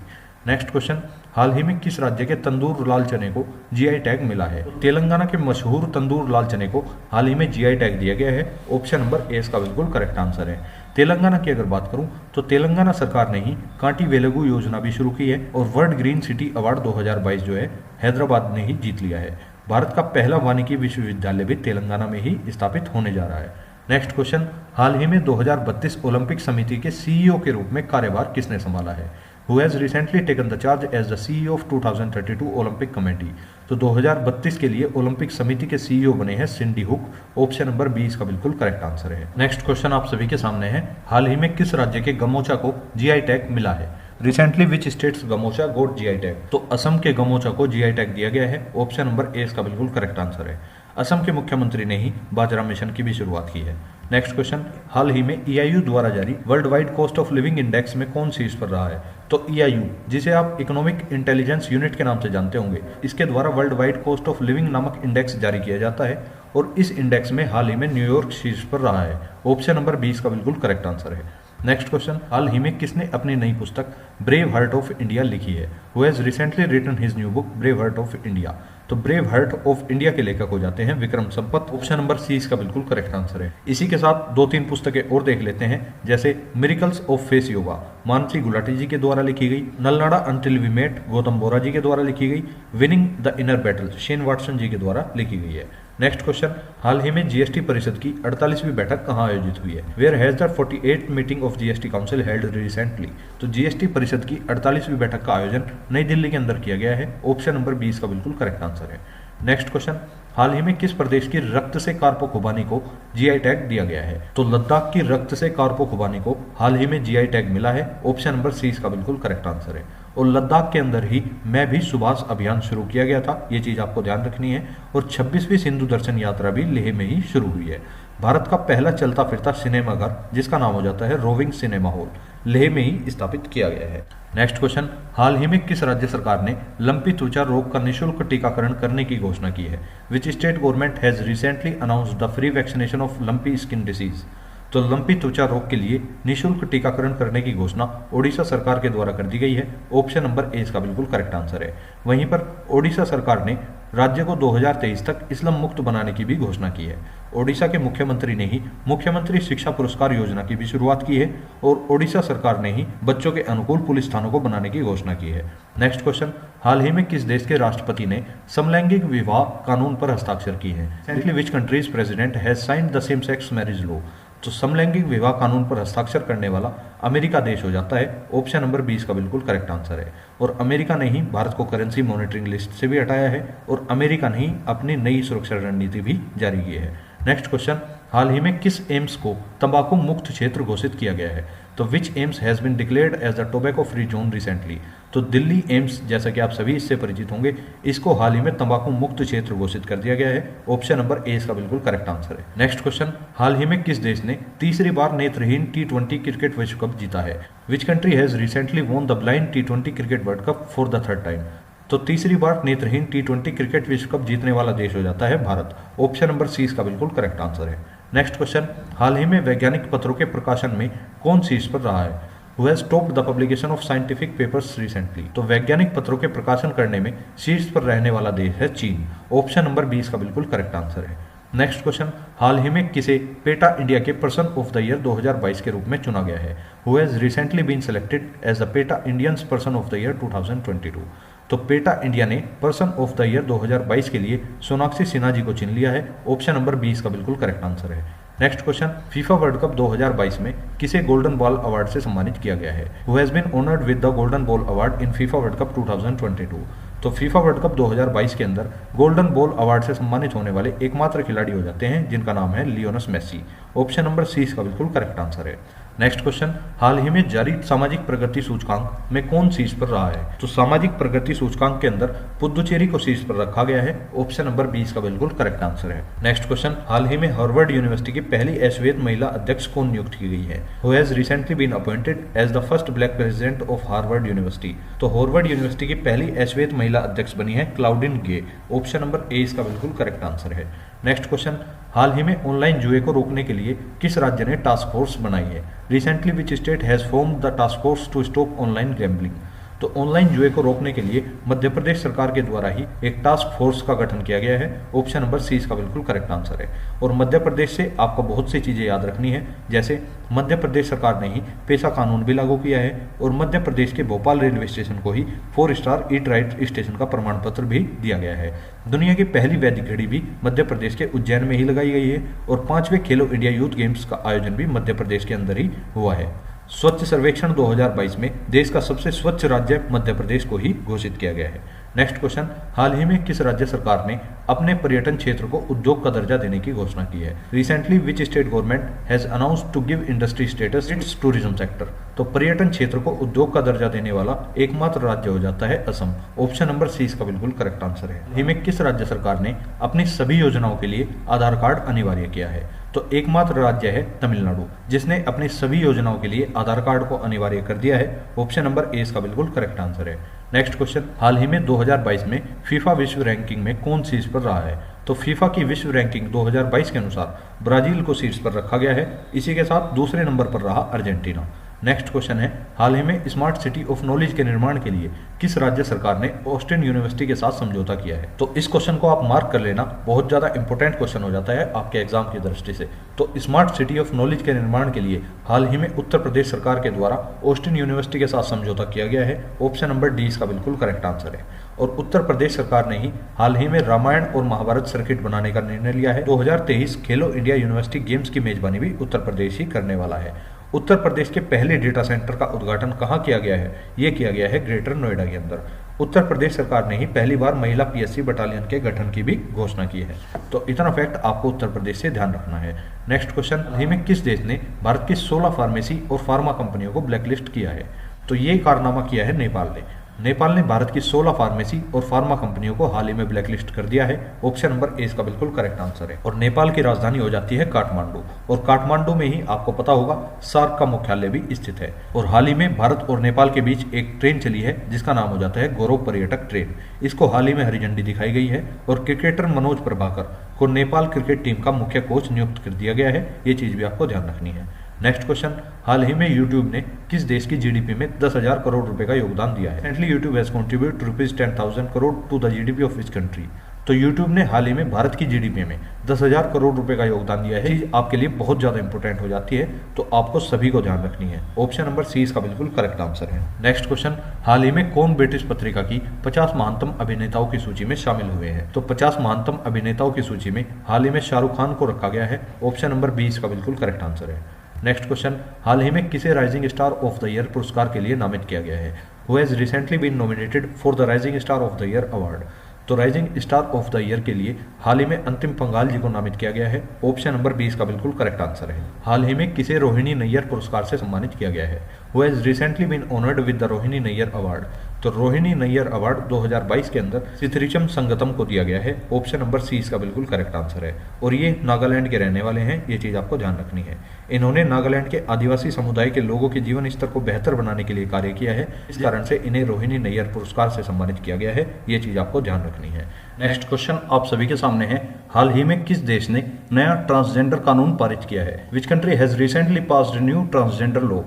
नेक्स्ट क्वेश्चन, हाल ही में किस राज्य के तंदूर लाल चने को जीआई टैग मिला है? तेलंगाना के मशहूर तंदूर लाल चने को हाल ही में जीआई टैग दिया गया है। ऑप्शन नंबर ए इसका बिल्कुल करेक्ट आंसर है। तेलंगाना की अगर बात करूं तो तेलंगाना सरकार ने ही कांटी वेलगु योजना भी शुरू की है और वर्ल्ड ग्रीन सिटी अवार्ड 2022 जो है हैदराबाद ने ही जीत लिया है। भारत का पहला वानिकी विश्वविद्यालय भी तेलंगाना में ही स्थापित होने जा रहा है। नेक्स्ट क्वेश्चन, हाल ही में 2032 ओलंपिक समिति के सीईओ के रूप में कार्यभार किसने संभाला है? Who has recently taken the charge as the CEO of 2032 Olympic committee? तो 2032 के लिए ओलंपिक समिति के सीईओ बने हैं सिंडी हुक। ऑप्शन नंबर बी इसका बिल्कुल करेक्ट आंसर है। नेक्स्ट क्वेश्चन आप सभी के सामने है, हाल ही में किस राज्य के गमोचा को जीआई टैग मिला है? Recently which state's gamocha got GI tag? तो असम के गमोचा को जीआई टैग दिया गया है। ऑप्शन नंबर ए इसका बिल्कुल करेक्ट आंसर है। असम के मुख्यमंत्री ने ही बाजरा मिशन की भी शुरुआत की है। नेक्स्ट क्वेश्चन, हाल ही में ईआईयू द्वारा जारी world wide cost of living index में कौन शीर्ष पर रहा है? तो ईआईयू, जिसे आप इकोनॉमिक इंटेलिजेंस यूनिट के नाम से जानते होंगे, इसके द्वारा world wide cost of living नामक इंडेक्स जारी किया जाता है और इस इंडेक्स में हाल ही में न्यूयॉर्क शीर्ष पर रहा है। ऑप्शन नंबर 20 का बिल्कुल करेक्ट आंसर है। नेक्स्ट क्वेश्चन, हाल ही में किसने अपनी नई पुस्तक ब्रेव हार्ट ऑफ इंडिया लिखी है? Who has recently written his new book brave heart of India? तो ब्रेव हार्ट ऑफ इंडिया के लेखक हो जाते हैं Vikram Sampath. Option number C इसका बिल्कुल करेक्ट आंसर है। इसी के साथ 2-3 पुस्तकें और देख लेते हैं, जैसे miracles of face yoga Mansi Gulati ji के द्वारा लिखी गई, नलनाडा until we met Gautam Bora ji के द्वारा लिखी गई, winning the inner battle Shane Watson ji के द्वारा लिखी गई है। नेक्स्ट क्वेश्चन, हाल ही में जीएसटी परिषद की 48वीं बैठक कहाँ आयोजित हुई है? Where has the 48th meeting of GST council held recently? तो जीएसटी परिषद की 48वीं बैठक का आयोजन नई दिल्ली के अंदर किया गया है। ऑप्शन नंबर 20 का बिल्कुल करेक्ट आंसर है। नेक्स्ट क्वेश्चन, हाल ही में किस प्रदेश की रक्त से कारपो खुबानी को जीआई टैग दिया गया है? तो लद्दाख की रक्त से कारपो खुबानी को हाल ही में जीआई टैग मिला है। ऑप्शन नंबर सी इसका बिल्कुल करेक्ट आंसर है। और लद्दाख के अंदर ही मैं भी सुभाष अभियान शुरू किया गया था, ये चीज आपको ध्यान रखनी है। और 26वीं सिंधु दर्शन यात्रा भी लेह में ही शुरू हुई है। भारत का पहला चलता फिरता सिनेमाघर, जिसका नाम हो जाता है रोविंग सिनेमा हॉल, लेह में ही स्थापित किया गया है। नेक्स्ट क्वेश्चन, हाल ही में किस राज्य सरकार ने लंपी त्वचा रोग का निःशुल्क टीकाकरण करने की घोषणा की है? Which state government has recently announced the free vaccination of lumpy skin disease? तो लंपी त्वचा रोग के लिए निःशुल्क टीकाकरण करने की घोषणा ओडिशा सरकार के द्वारा कर दी गई है। ऑप्शन नंबर ए इसका बिल्कुल करेक्ट आंसर है। वहीं पर ओडिशा सरकार ने राज्य को 2023 तक इस्लाम मुक्त बनाने की भी घोषणा की है। ओडिशा के मुख्यमंत्री ने ही मुख्यमंत्री शिक्षा पुरस्कार योजना की भी शुरुआत की है और ओडिशा सरकार ने ही बच्चों के अनुकूल पुलिस थानों को बनाने की घोषणा की है। नेक्स्ट क्वेश्चन, हाल ही में किस देश के राष्ट्रपति ने समलैंगिक विवाह कानून पर हस्ताक्षर किए हैं? Recently which countries president has signed the same sex marriage law? तो समलैंगिक विवाह कानून पर हस्ताक्षर करने वाला अमेरिका देश हो जाता है। ऑप्शन नंबर 20 का बिल्कुल करेक्ट आंसर है। और अमेरिका ने ही भारत को करेंसी मॉनिटरिंग लिस्ट से भी हटाया है और अमेरिका ने ही अपनी नई सुरक्षा रणनीति भी जारी की है। नेक्स्ट क्वेश्चन, हाल ही में किस एम्स को तंबाकू मुक्त क्षेत्र घोषित किया गया है? तो which AIIMS has been declared as the tobacco free zone recently? तो दिल्ली एम्स, जैसा कि आप सभी इससे परिचित होंगे, इसको हाल ही में तंबाकू मुक्त क्षेत्र घोषित कर दिया गया है। ऑप्शन नंबर ए इसका बिल्कुल करेक्ट आंसर है। नेक्स्ट क्वेश्चन, हाल ही में किस देश ने तीसरी बार नेत्रहीन T20 क्रिकेट विश्व कप जीता है? विच country has recently won the blind T20 cricket world cup for the third time? तो तीसरी बार नेत्रहीन T20 क्रिकेट विश्व कप जीतने वाला देश हो जाता है भारत। ऑप्शन नंबर सी इसका बिल्कुल करेक्ट आंसर है। नेक्स्ट क्वेश्चन, हाल ही में वैज्ञानिक पत्रों के प्रकाशन में कौन शीर्ष पर रहा है? Who has topped the publication of scientific papers recently? तो वैज्ञानिक पत्रों के प्रकाशन करने में शीर्ष पर रहने वाला देश है चीन। ऑप्शन नंबर 20 का बिल्कुल करेक्ट आंसर है। नेक्स्ट क्वेश्चन, हाल ही में किसे पेटा इंडिया के पर्सन ऑफ द ईयर 2022 के रूप में चुना गया है? Who has recently been selected as the PETA Indians person of the year 2022? तो पेटा इंडिया ने पर्सन ऑफ द ईयर 2022 के लिए सोनाक्षी सिन्हा जी को चुन लिया है। ऑप्शन नंबर 20 का बिल्कुल करेक्ट आंसर है। Next question, FIFA world cup 2022 में किसे गोल्डन बॉल अवार्ड से सम्मानित किया गया है? Who has been honoured with the golden ball award in FIFA world cup 2022? तो फीफा वर्ल्ड कप 2022 के अंदर गोल्डन बॉल अवार्ड से सम्मानित होने वाले एकमात्र खिलाड़ी हो जाते हैं जिनका नाम है Lionel Messi. Option number C का बिल्कुल करेक्ट आंसर है। नेक्स्ट क्वेश्चन, हाल ही में जारी सामाजिक प्रगति सूचकांक में कौन शीर्ष पर रहा है? तो सामाजिक प्रगति सूचकांक के अंदर पुदुचेरी को शीर्ष पर रखा गया है। ऑप्शन नंबर 20 का बिल्कुल करेक्ट आंसर है। नेक्स्ट क्वेश्चन, हाल ही में हार्वर्ड यूनिवर्सिटी की पहली अश्वेत महिला अध्यक्ष कौन नियुक्त की गई है? Who has recently been appointed as the first black president of Harvard university? तो हार्वर्ड यूनिवर्सिटी की पहली अश्वेत महिला अध्यक्ष बनी है क्लाउडिन गे। ऑप्शन नंबर ए इसका बिल्कुल करेक्ट आंसर है। नेक्स्ट क्वेश्चन, हाल ही में ऑनलाइन जुए को रोकने के लिए किस राज्य ने टास्क फोर्स बनाई है? Recently which state has formed the task force to stop online gambling? तो ऑनलाइन जुए को रोकने के लिए मध्य प्रदेश सरकार के द्वारा ही एक टास्क फोर्स का गठन किया गया है। ऑप्शन नंबर सी इसका बिल्कुल करेक्ट आंसर है। और मध्य प्रदेश से आपको बहुत सी चीजें याद रखनी है, जैसे मध्य प्रदेश सरकार ने ही पेशा कानून भी लागू किया है और मध्य प्रदेश के भोपाल रेलवे स्टेशन को ही 4 स्टार ईट राइट स्टेशन का प्रमाण पत्र भी दिया गया है। दुनिया की पहली वैदिक घड़ी भी मध्य प्रदेश के उज्जैन में ही लगाई गई है और 5वें खेलो इंडिया यूथ गेम्स का आयोजन भी मध्य प्रदेश के अंदर ही हुआ है। स्वच्छ सर्वेक्षण 2022 में देश का सबसे स्वच्छ राज्य मध्य प्रदेश को ही घोषित किया गया है। नेक्स्ट क्वेश्चन, हाल ही में किस राज्य सरकार ने अपने पर्यटन क्षेत्र को उद्योग का दर्जा देने की घोषणा की है? Recently which state government has announced to give industry status its tourism sector? तो पर्यटन क्षेत्र को उद्योग का दर्जा देने वाला एकमात्र राज्य हो जाता है असम। ऑप्शन नंबर सी इसका बिल्कुल करेक्ट आंसर है। हाल ही में किस राज्य सरकार ने अपनी सभी योजनाओं के लिए आधार कार्ड अनिवार्य किया है? तो एकमात्र राज्य है तमिलनाडु, जिसने अपनी सभी योजनाओं के लिए आधार कार्ड को अनिवार्य कर दिया है। ऑप्शन नंबर ए इसका बिल्कुल करेक्ट आंसर है। नेक्स्ट क्वेश्चन, हाल ही में 2022 में फीफा विश्व रैंकिंग में कौन शीर्ष पर रहा है? तो फीफा की विश्व रैंकिंग 2022 के अनुसार ब्राजील को शीर्ष पर रखा गया है। इसी के साथ दूसरे नंबर पर रहा अर्जेंटीना। नेक्स्ट क्वेश्चन है, हाल ही में स्मार्ट सिटी ऑफ नॉलेज के निर्माण के लिए किस राज्य सरकार ने ऑस्टिन यूनिवर्सिटी के साथ समझौता किया है? तो इस क्वेश्चन को आप मार्क कर लेना, बहुत ज्यादा इंपॉर्टेंट क्वेश्चन हो जाता है आपके एग्जाम की दृष्टि से। तो स्मार्ट सिटी ऑफ नॉलेज के निर्माण के लिए हाल ही में उत्तर प्रदेश सरकार के द्वारा ऑस्टिन यूनिवर्सिटी के साथ समझौता किया गया है। ऑप्शन नंबर डी इसका बिल्कुल करेक्ट आंसर है। और उत्तर प्रदेश सरकार ने ही हाल ही में रामायण और महाभारत सर्किट बनाने का निर्णय लिया है। 2023 खेलो इंडिया यूनिवर्सिटी गेम्स की मेजबानी भी उत्तर प्रदेश ही करने वाला है। उत्तर प्रदेश के पहले डेटा सेंटर का उद्घाटन कहाँ किया गया है? ये किया गया है ग्रेटर नोएडा के अंदर। उत्तर प्रदेश सरकार ने ही पहली बार महिला पीएससी बटालियन के गठन की भी घोषणा की है। तो इतना फैक्ट आपको उत्तर प्रदेश से ध्यान रखना है। नेक्स्ट क्वेश्चन, हाल ही में किस देश ने भारत की 16 फार्मेसी और फार्मा कंपनियों को ब्लैकलिस्ट किया है? तो ये कारनामा किया है नेपाल ने। नेपाल ने भारत की 16 फार्मेसी और फार्मा कंपनियों को हाल ही में ब्लैकलिस्ट कर दिया है। ऑप्शन नंबर ए इसका बिल्कुल करेक्ट आंसर है। और नेपाल की राजधानी हो जाती है काठमांडू, और काठमांडू में ही आपको पता होगा सार्क का मुख्यालय भी स्थित है। और हाल ही में भारत और नेपाल के बीच एक ट्रेन चली है जिसका नाम हो जाता है गौरव पर्यटक ट्रेन। इसको हाल ही में हरी झंडी दिखाई गई है और क्रिकेटर मनोज प्रभाकर को नेपाल क्रिकेट टीम का मुख्य कोच नियुक्त कर दिया गया है। ये चीज भी आपको ध्यान रखनी है। नेक्स्ट क्वेश्चन, हाल ही में यूट्यूब ने किस देश की जीडीपी में 10,000 करोड़ रुपए का योगदान दिया है? Recently YouTube has contribute ₹10,000 crore to the GDP of which country? तो यूट्यूब ने हाल ही में भारत की जीडीपी में 10,000 करोड़ रुपए का योगदान दिया है। चीज आपके लिए बहुत ज्यादा इंपॉर्टेंट हो जाती है, तो आपको सभी को ध्यान रखनी है। ऑप्शन नंबर सी इसका बिल्कुल करेक्ट आंसर है। नेक्स्ट क्वेश्चन, हाल ही में कौन ब्रिटिश पत्रिका की 50 महानतम अभिनेताओं की सूची में शामिल हुए हैं? तो 50 महानतम अभिनेताओं की सूची में हाल ही में शाहरुख खान को रखा गया है। ऑप्शन नंबर बी इसका बिल्कुल करेक्ट आंसर है। नेक्स्ट क्वेश्चन, हाल ही में किसे rising star of the year पुरस्कार के लिए नामित किया गया है? Who has recently been nominated for the rising star of the year award? तो rising star of the year के लिए हाल ही में अंतिम पंगाल जी को नामित किया गया है। ऑप्शन नंबर 20 का बिल्कुल करेक्ट आंसर है। हाल ही में किसे रोहिणी नैयर पुरस्कार से सम्मानित किया गया है? Who has recently been honoured with the Rohini Nayar award? तो रोहिणी नैयर अवार्ड 2022 के अंदर सिथरिचम संगतम को दिया गया है। ऑप्शन नंबर सी इसका बिल्कुल करेक्ट आंसर है। और ये नागालैंड के रहने वाले हैं, ये चीज आपको ध्यान रखनी है। इन्होंने नागालैंड के आदिवासी समुदाय के लोगों के जीवन स्तर को बेहतर बनाने के लिए कार्य किया है। इस कारण से इन्हें रोहिणी नैयर पुरस्कार से सम्मानित किया गया है। ये चीज आपको ध्यान रखनी है। नेक्स्ट क्वेश्चन आप सभी के सामने है, हाल ही में किस देश ने नया ट्रांसजेंडर कानून पारित किया है? विच country has recently passed new transgender law?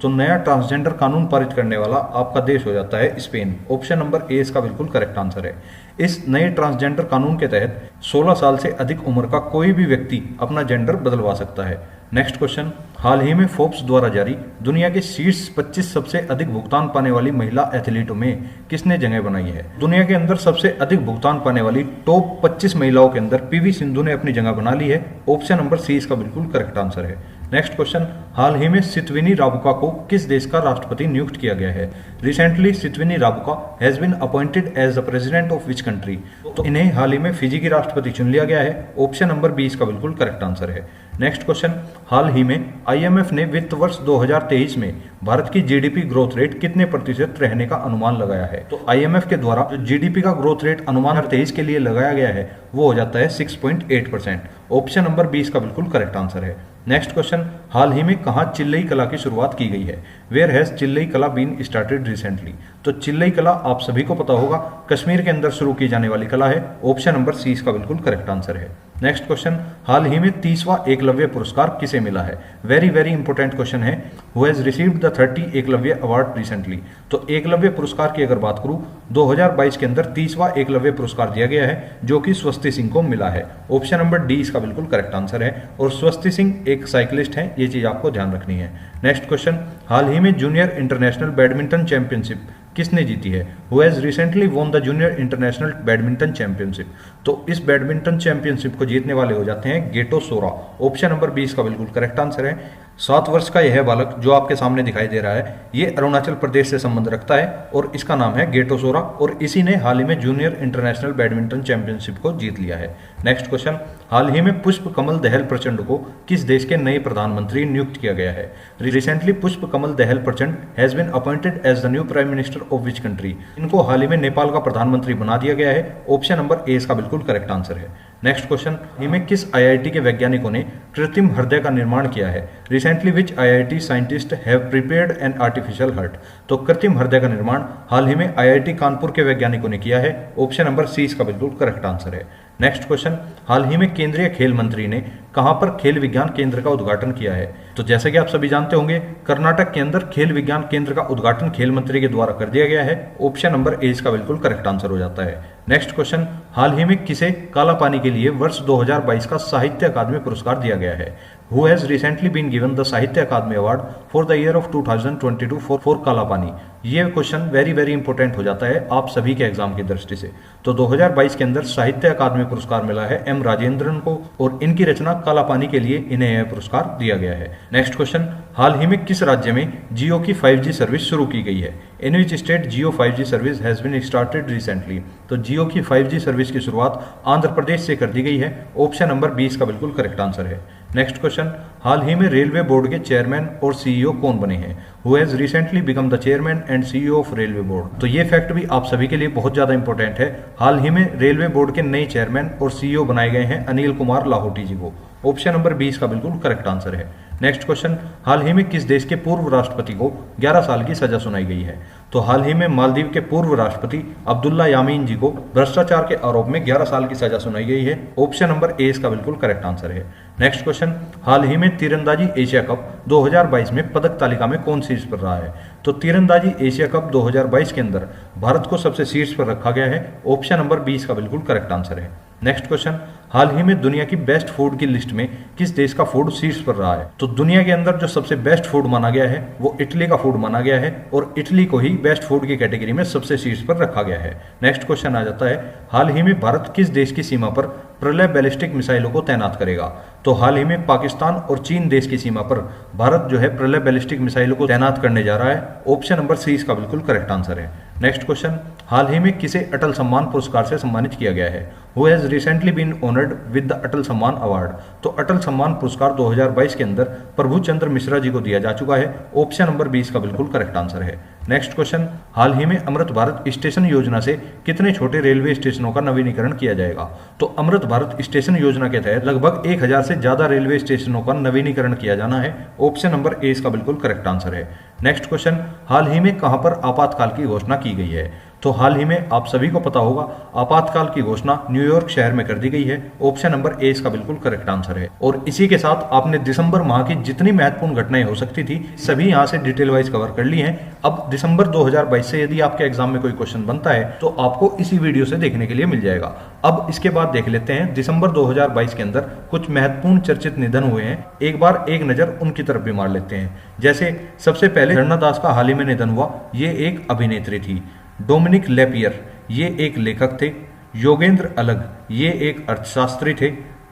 तो नया ट्रांसजेंडर कानून पारित करने वाला आपका देश हो जाता है स्पेन। ऑप्शन नंबर ए इसका बिल्कुल करेक्ट आंसर है। इस नए ट्रांसजेंडर कानून के तहत 16 साल से अधिक उम्र का कोई भी व्यक्ति अपना जेंडर बदलवा सकता है। नेक्स्ट क्वेश्चन, हाल ही में फोर्ब्स द्वारा जारी दुनिया के शीर्ष 25 सबसे अधिक भुगतान पाने वाली महिला एथलीटों में किसने जगह बनाई है? दुनिया के अंदर सबसे अधिक भुगतान पाने वाली टॉप 25 महिलाओं के अंदर पीवी सिंधु ने अपनी जगह बना ली है। ऑप्शन नंबर सी इसका बिल्कुल करेक्ट आंसर है। नेक्स्ट क्वेश्चन, हाल ही में सितविनी राबुका को किस देश का राष्ट्रपति नियुक्त किया गया है? Recently Sitiveni Rabuka has been appointed as the president of which country? तो इन्हें हाल ही में फिजी की राष्ट्रपति चुन लिया गया है। ऑप्शन नंबर 20 का बिल्कुल करेक्ट आंसर है। नेक्स्ट क्वेश्चन, हाल ही में आईएमएफ ने वित्त वर्ष 2023 में भारत की जीडीपी ग्रोथ रेट कितने प्रतिशत रहने का अनुमान लगाया है? तो आईएमएफ के द्वारा जो जीडीपी का ग्रोथ रेट अनुमान 2023 के लिए लगाया गया है वो हो जाता है 6.8%। ऑप्शन नंबर 20 का बिल्कुल करेक्ट आंसर है। नेक्स्ट क्वेश्चन, हाल ही में कहाँ चिल्लई कला की शुरुआत की गई है? वेयर हैज चिल्लई कला बीन स्टार्टेड रिसेंटली? तो चिल्लई कला आप सभी को पता होगा कश्मीर के अंदर शुरू की जाने वाली कला है। ऑप्शन नंबर सी इसका बिल्कुल करेक्ट आंसर है। नेक्स्ट क्वेश्चन, हाल ही में 30वां एकलव्य पुरस्कार किसे मिला है? वेरी वेरी इंपॉर्टेंट क्वेश्चन है। Who has received the 30 Eklavya award recently? तो एकलव्य पुरस्कार की अगर बात करूं 2022 के अंदर 30वां एकलव्य पुरस्कार दिया गया है जो कि स्वस्ति सिंह को मिला है। ऑप्शन नंबर डी इसका बिल्कुल करेक्ट आंसर है। और स्वस्ति सिंह एक साइकिलिस्ट हैं, ये चीज आपको ध्यान रखनी है। नेक्स्ट क्वेश्चन, हाल ही में जूनियर इंटरनेशनल बैडमिंटन चैंपियनशिप किसने जीती है? Who has recently won the junior international badminton championship? तो इस बैडमिंटन चैंपियनशिप को जीतने वाले हो जाते हैं गेटो सोरा। ऑप्शन नंबर 20 का बिल्कुल करेक्ट आंसर है। 7 वर्ष का यह बालक जो आपके सामने दिखाई दे रहा है ये अरुणाचल प्रदेश से संबंध रखता है और इसका नाम है गेटो सोरा और इसी ने हाल ही में जूनियर इंटरनेशनल बैडमिंटन चैंपियनशिप को जीत लिया है। नेक्स्ट क्वेश्चन, हाल ही में पुष्प कमल दहल प्रचंड को किस देश के नए प्रधानमंत्री नियुक्त किया गया है? रिसेंटली पुष्प Kamal Dahal Prachanda has been appointed as the new prime minister of which country? इनको हाल ही में नेपाल का प्रधानमंत्री बना दिया गया है। ऑप्शन नंबर ए इसका बिल्कुल करेक्ट आंसर है। नेक्स्ट क्वेश्चन, इनमें किस आईआईटी के वैज्ञानिकों ने कृत्रिम हृदय का निर्माण किया है? Recently which IIT scientist have prepared an artificial heart? तो कृत्रिम हृदय का निर्माण हाल ही में आईआईटी कानपुर के वैज्ञानिकों ने किया है। ऑप्शन नंबर सी इसका बिल्कुल करेक्ट आंसर है। नेक्स्ट क्वेश्चन, हाल ही में केंद्रीय खेल मंत्री ने कहां पर खेल विज्ञान केंद्र का उद्घाटन किया है? तो जैसे कि आप सभी जानते होंगे कर्नाटक के अंदर खेल विज्ञान केंद्र का उद्घाटन खेल मंत्री के द्वारा कर दिया गया है। ऑप्शन नंबर ए इसका बिल्कुल करेक्ट आंसर हो जाता है। नेक्स्ट क्वेश्चन, हाल ही में किसे काला पानी के लिए वर्ष 2022 का साहित्य अकादमी पुरस्कार दिया गया है? Who has recently been given the Sahitya Akademi award for the year of 2022 for Kala Pani? ये क्वेश्चन वेरी वेरी इंपॉर्टेंट हो जाता है आप सभी के एग्जाम की दृष्टि से। तो 2022 के अंदर साहित्य अकादमी पुरस्कार मिला है एम राजेंद्रन को और इनकी रचना काला पानी के लिए इन्हें यह पुरस्कार दिया गया है। नेक्स्ट क्वेश्चन, हाल ही में किस राज्य में जियो की 5G सर्विस शुरू की गई है? In which state Jio 5G service has been started recently? तो जियो की 5G सर्विस की शुरुआत आंध्र प्रदेश से कर दी गई है। ऑप्शन नंबर 20 का बिल्कुल करेक्ट आंसर है। नेक्स्ट क्वेश्चन, हाल ही में रेलवे बोर्ड के चेयरमैन और सीईओ कौन बने हैं? Who has recently become the chairman and CEO of railway board? तो ये फैक्ट भी आप सभी के लिए बहुत ज्यादा इंपॉर्टेंट है। हाल ही में रेलवे बोर्ड के नए चेयरमैन और सीईओ बनाए गए हैं अनिल कुमार लाहोटी जी को। ऑप्शन नंबर 20 का बिल्कुल करेक्ट आंसर है। नेक्स्ट क्वेश्चन, हाल ही में किस देश के पूर्व राष्ट्रपति को 11 साल की सजा सुनाई गई है? तो हाल ही में मालदीव के पूर्व राष्ट्रपति अब्दुल्ला यामीन जी को भ्रष्टाचार के आरोप में 11 साल की सजा सुनाई गई है। ऑप्शन नंबर ए इसका बिल्कुल करेक्ट आंसर है। नेक्स्ट क्वेश्चन, हाल ही में तीरंदाजी एशिया कप 2022 में पदक तालिका में कौन शीर्ष पर रहा है? तो तीरंदाजी एशिया कप 2022 के अंदर भारत को सबसे शीर्ष पर रखा गया है। ऑप्शन नंबर 20 का बिल्कुल करेक्ट आंसर है। नेक्स्ट क्वेश्चन, हाल ही में दुनिया की बेस्ट फूड की लिस्ट में किस देश का फूड शीर्ष पर रहा है? तो दुनिया के अंदर जो सबसे बेस्ट फूड माना गया है वो इटली का फूड माना गया है और इटली को ही बेस्ट फूड की कैटेगरी में सबसे शीर्ष पर रखा गया है। नेक्स्ट क्वेश्चन आ जाता है, हाल ही में भारत किस देश की सीमा पर प्रलय बैलिस्टिक मिसाइलों को तैनात करेगा? तो हाल ही में पाकिस्तान और चीन देश की सीमा पर भारत जो है प्रलय बैलिस्टिक मिसाइलों को तैनात करने जा रहा है। ऑप्शन नंबर सी इसका बिल्कुल करेक्ट आंसर है। नेक्स्ट क्वेश्चन, हाल ही में किसे अटल सम्मान पुरस्कार से सम्मानित किया गया है? Who has recently been honoured with the Atal Samman award? तो अटल सम्मान पुरस्कार 2022 के अंदर प्रभु चंद्र मिश्रा जी को दिया जा चुका है। ऑप्शन नंबर 20 का बिल्कुल करेक्ट आंसर है। नेक्स्ट क्वेश्चन, हाल ही में अमृत भारत स्टेशन योजना से कितने छोटे रेलवे स्टेशनों का नवीनीकरण किया जाएगा? तो अमृत भारत स्टेशन योजना के तहत लगभग 1000 से ज्यादा रेलवे स्टेशनों का नवीनीकरण किया जाना है। ऑप्शन नंबर ए इसका बिल्कुल करेक्ट आंसर है। नेक्स्ट क्वेश्चन, हाल ही में कहां पर आपातकाल की घोषणा की गई है? तो हाल ही में आप सभी को पता होगा आपातकाल की घोषणा न्यूयॉर्क शहर में कर दी गई है। ऑप्शन नंबर ए इसका बिल्कुल करेक्ट आंसर है। और इसी के साथ आपने दिसंबर माह की जितनी महत्वपूर्ण घटनाएं हो सकती थी सभी यहां से डिटेल वाइज कवर कर ली हैं। अब दिसंबर 2022 से यदि आपके एग्जाम में कोई क्वेश्चन बनता है तो आपको इसी वीडियो से देखने के लिए मिल जाएगा। अब इसके बाद देख लेते हैं दिसंबर 2022 के अंदर कुछ महत्वपूर्ण चर्चित निधन हुए हैं। एक बार एक नजर उनकी तरफ भी मार लेते हैं। जैसे सबसे पहले झरना दास का हाल ही में निधन हुआ। ये एक अभिनेत्री थी। डोमिनिक लेपियर ये एक लेखक थे। योगेंद्र अलग ये एक अर्थशास्त्री थे।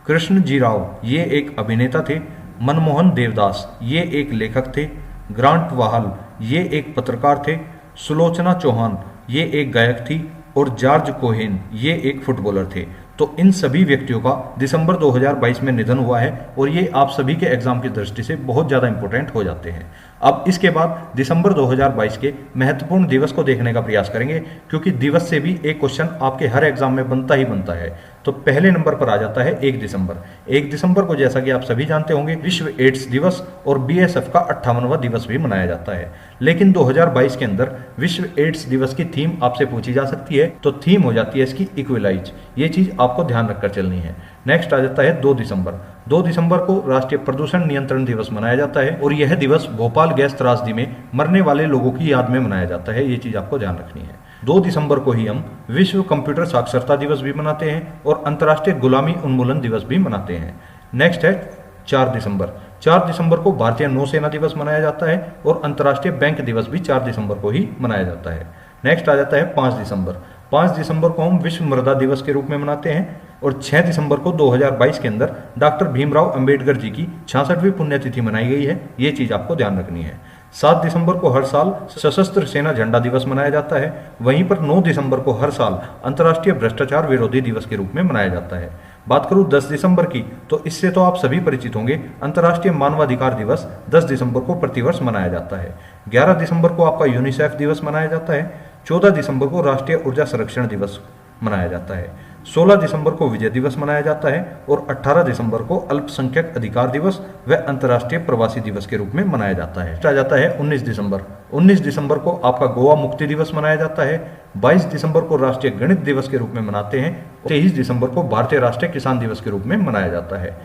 कृष्ण जी राव ये एक अभिनेता थे। मनमोहन देवदास ये एक लेखक थे। ग्रांट वाहल ये एक पत्रकार थे। सुलोचना चौहान ये एक गायक थी और जॉर्ज कोहेन ये एक फुटबॉलर थे। तो इन सभी व्यक्तियों का दिसंबर 2022 में निधन हुआ है और ये आप सभी के एग्जाम की दृष्टि से बहुत ज़्यादा इंपॉर्टेंट हो जाते हैं। अब इसके बाद दिसंबर 2022 के महत्वपूर्ण दिवस को देखने का प्रयास करेंगे, क्योंकि दिवस से भी एक क्वेश्चन आपके हर एग्जाम में बनता ही बनता है। तो पहले नंबर पर आ जाता है 1 दिसंबर। 1 दिसंबर को जैसा कि आप सभी जानते होंगे विश्व एड्स दिवस और बीएसएफ का 58वां दिवस भी मनाया जाता है। लेकिन 2022 के अंदर विश्व एड्स दिवस की थीम आपसे पूछी जा सकती है, तो थीम हो जाती है इसकी इक्वलाइज। ये चीज आपको ध्यान रखकर चलनी है। नेक्स्ट आ जाता है 2 दिसंबर। 2 दिसंबर को राष्ट्रीय प्रदूषण नियंत्रण दिवस मनाया जाता है और यह दिवस भोपाल गैस त्रासदी में मरने वाले लोगों की याद में मनाया जाता है। ये चीज आपको ध्यान रखनी है। 2 दिसंबर को ही हम विश्व कंप्यूटर साक्षरता दिवस भी मनाते हैं और अंतर्राष्ट्रीय गुलामी उन्मूलन दिवस भी मनाते हैं। नेक्स्ट है 4 दिसंबर। 4 दिसंबर को भारतीय नौसेना दिवस मनाया जाता है और अंतर्राष्ट्रीय बैंक दिवस भी 4 दिसंबर को ही मनाया जाता है। नेक्स्ट आ जाता है 5 दिसंबर। 5 दिसंबर को हम विश्व मृदा दिवस के रूप में मनाते हैं और 6 दिसंबर को 2022 के अंदर डॉक्टर भीमराव अंबेडकर जी की 66वीं पुण्यतिथि मनाई गई है। ये चीज आपको ध्यान रखनी है। 7 दिसंबर को हर साल सशस्त्र सेना झंडा दिवस मनाया जाता है। वहीं पर 9 दिसंबर को हर साल अंतर्राष्ट्रीय भ्रष्टाचार विरोधी दिवस के रूप में मनाया जाता है। बात करूं 10 दिसंबर की, तो इससे तो आप सभी परिचित होंगे। अंतर्राष्ट्रीय मानवाधिकार दिवस 10 दिसंबर को प्रतिवर्ष मनाया जाता है। 11 दिसंबर को आपका यूनिसेफ दिवस मनाया जाता है। 14 दिसंबर को राष्ट्रीय ऊर्जा संरक्षण दिवस मनाया जाता है। 16 दिसंबर को विजय दिवस मनाया जाता है और 18 दिसंबर को अल्पसंख्यक अधिकार दिवस व अंतर्राष्ट्रीय प्रवासी दिवस के रूप में मनाया जाता है। आ जाता है 19 दिसंबर। 19 दिसंबर को आपका गोवा मुक्ति दिवस मनाया जाता है। 22 दिसंबर को राष्ट्रीय गणित दिवस के रूप में मनाते हैं। 23 दिसंबर को भारतीय राष्ट्रीय किसान दिवस के रूप में मनाया जाता है।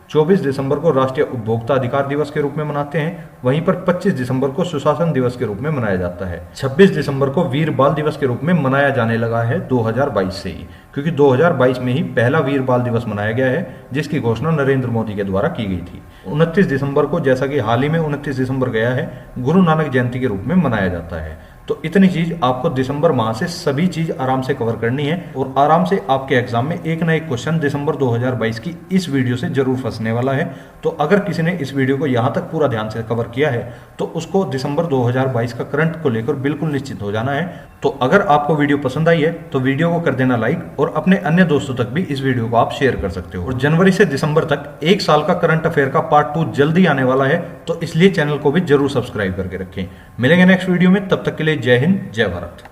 24 दिसंबर को राष्ट्रीय उपभोक्ता अधिकार दिवस के रूप में मनाते हैं। वहीं पर 25 दिसंबर को सुशासन दिवस के रूप में मनाया जाता है। 26 दिसंबर को वीर बाल दिवस के रूप में मनाया जाने लगा है 2022 से ही, क्योंकि 2022 में ही पहला वीर बाल दिवस मनाया गया है, जिसकी घोषणा नरेंद्र मोदी के द्वारा की गई थी। 29 दिसंबर को, जैसा कि हाल ही में 29 दिसंबर गया है, गुरु नानक जयंती के रूप में मनाया जाता है। तो इतनी चीज आपको दिसंबर माह से सभी चीज आराम से कवर करनी है और आराम से आपके एग्जाम में एक ना एक क्वेश्चन दिसंबर 2022 की इस वीडियो से जरूर फंसने वाला है। तो अगर किसी ने इस वीडियो को यहां तक पूरा ध्यान से कवर किया है तो उसको दिसंबर 2022 का करंट को लेकर बिल्कुल निश्चित हो जाना है। तो अगर आपको वीडियो पसंद आई है तो वीडियो को कर देना लाइक और अपने अन्य दोस्तों तक भी इस वीडियो को आप शेयर कर सकते हो। और जनवरी से दिसंबर तक 1 साल का करंट अफेयर का पार्ट 2 जल्दी आने वाला है, तो इसलिए चैनल को भी जरूर सब्सक्राइब करके रखें। मिलेंगे नेक्स्ट वीडियो में, तब तक के लिए जय हिंद, जय भारत।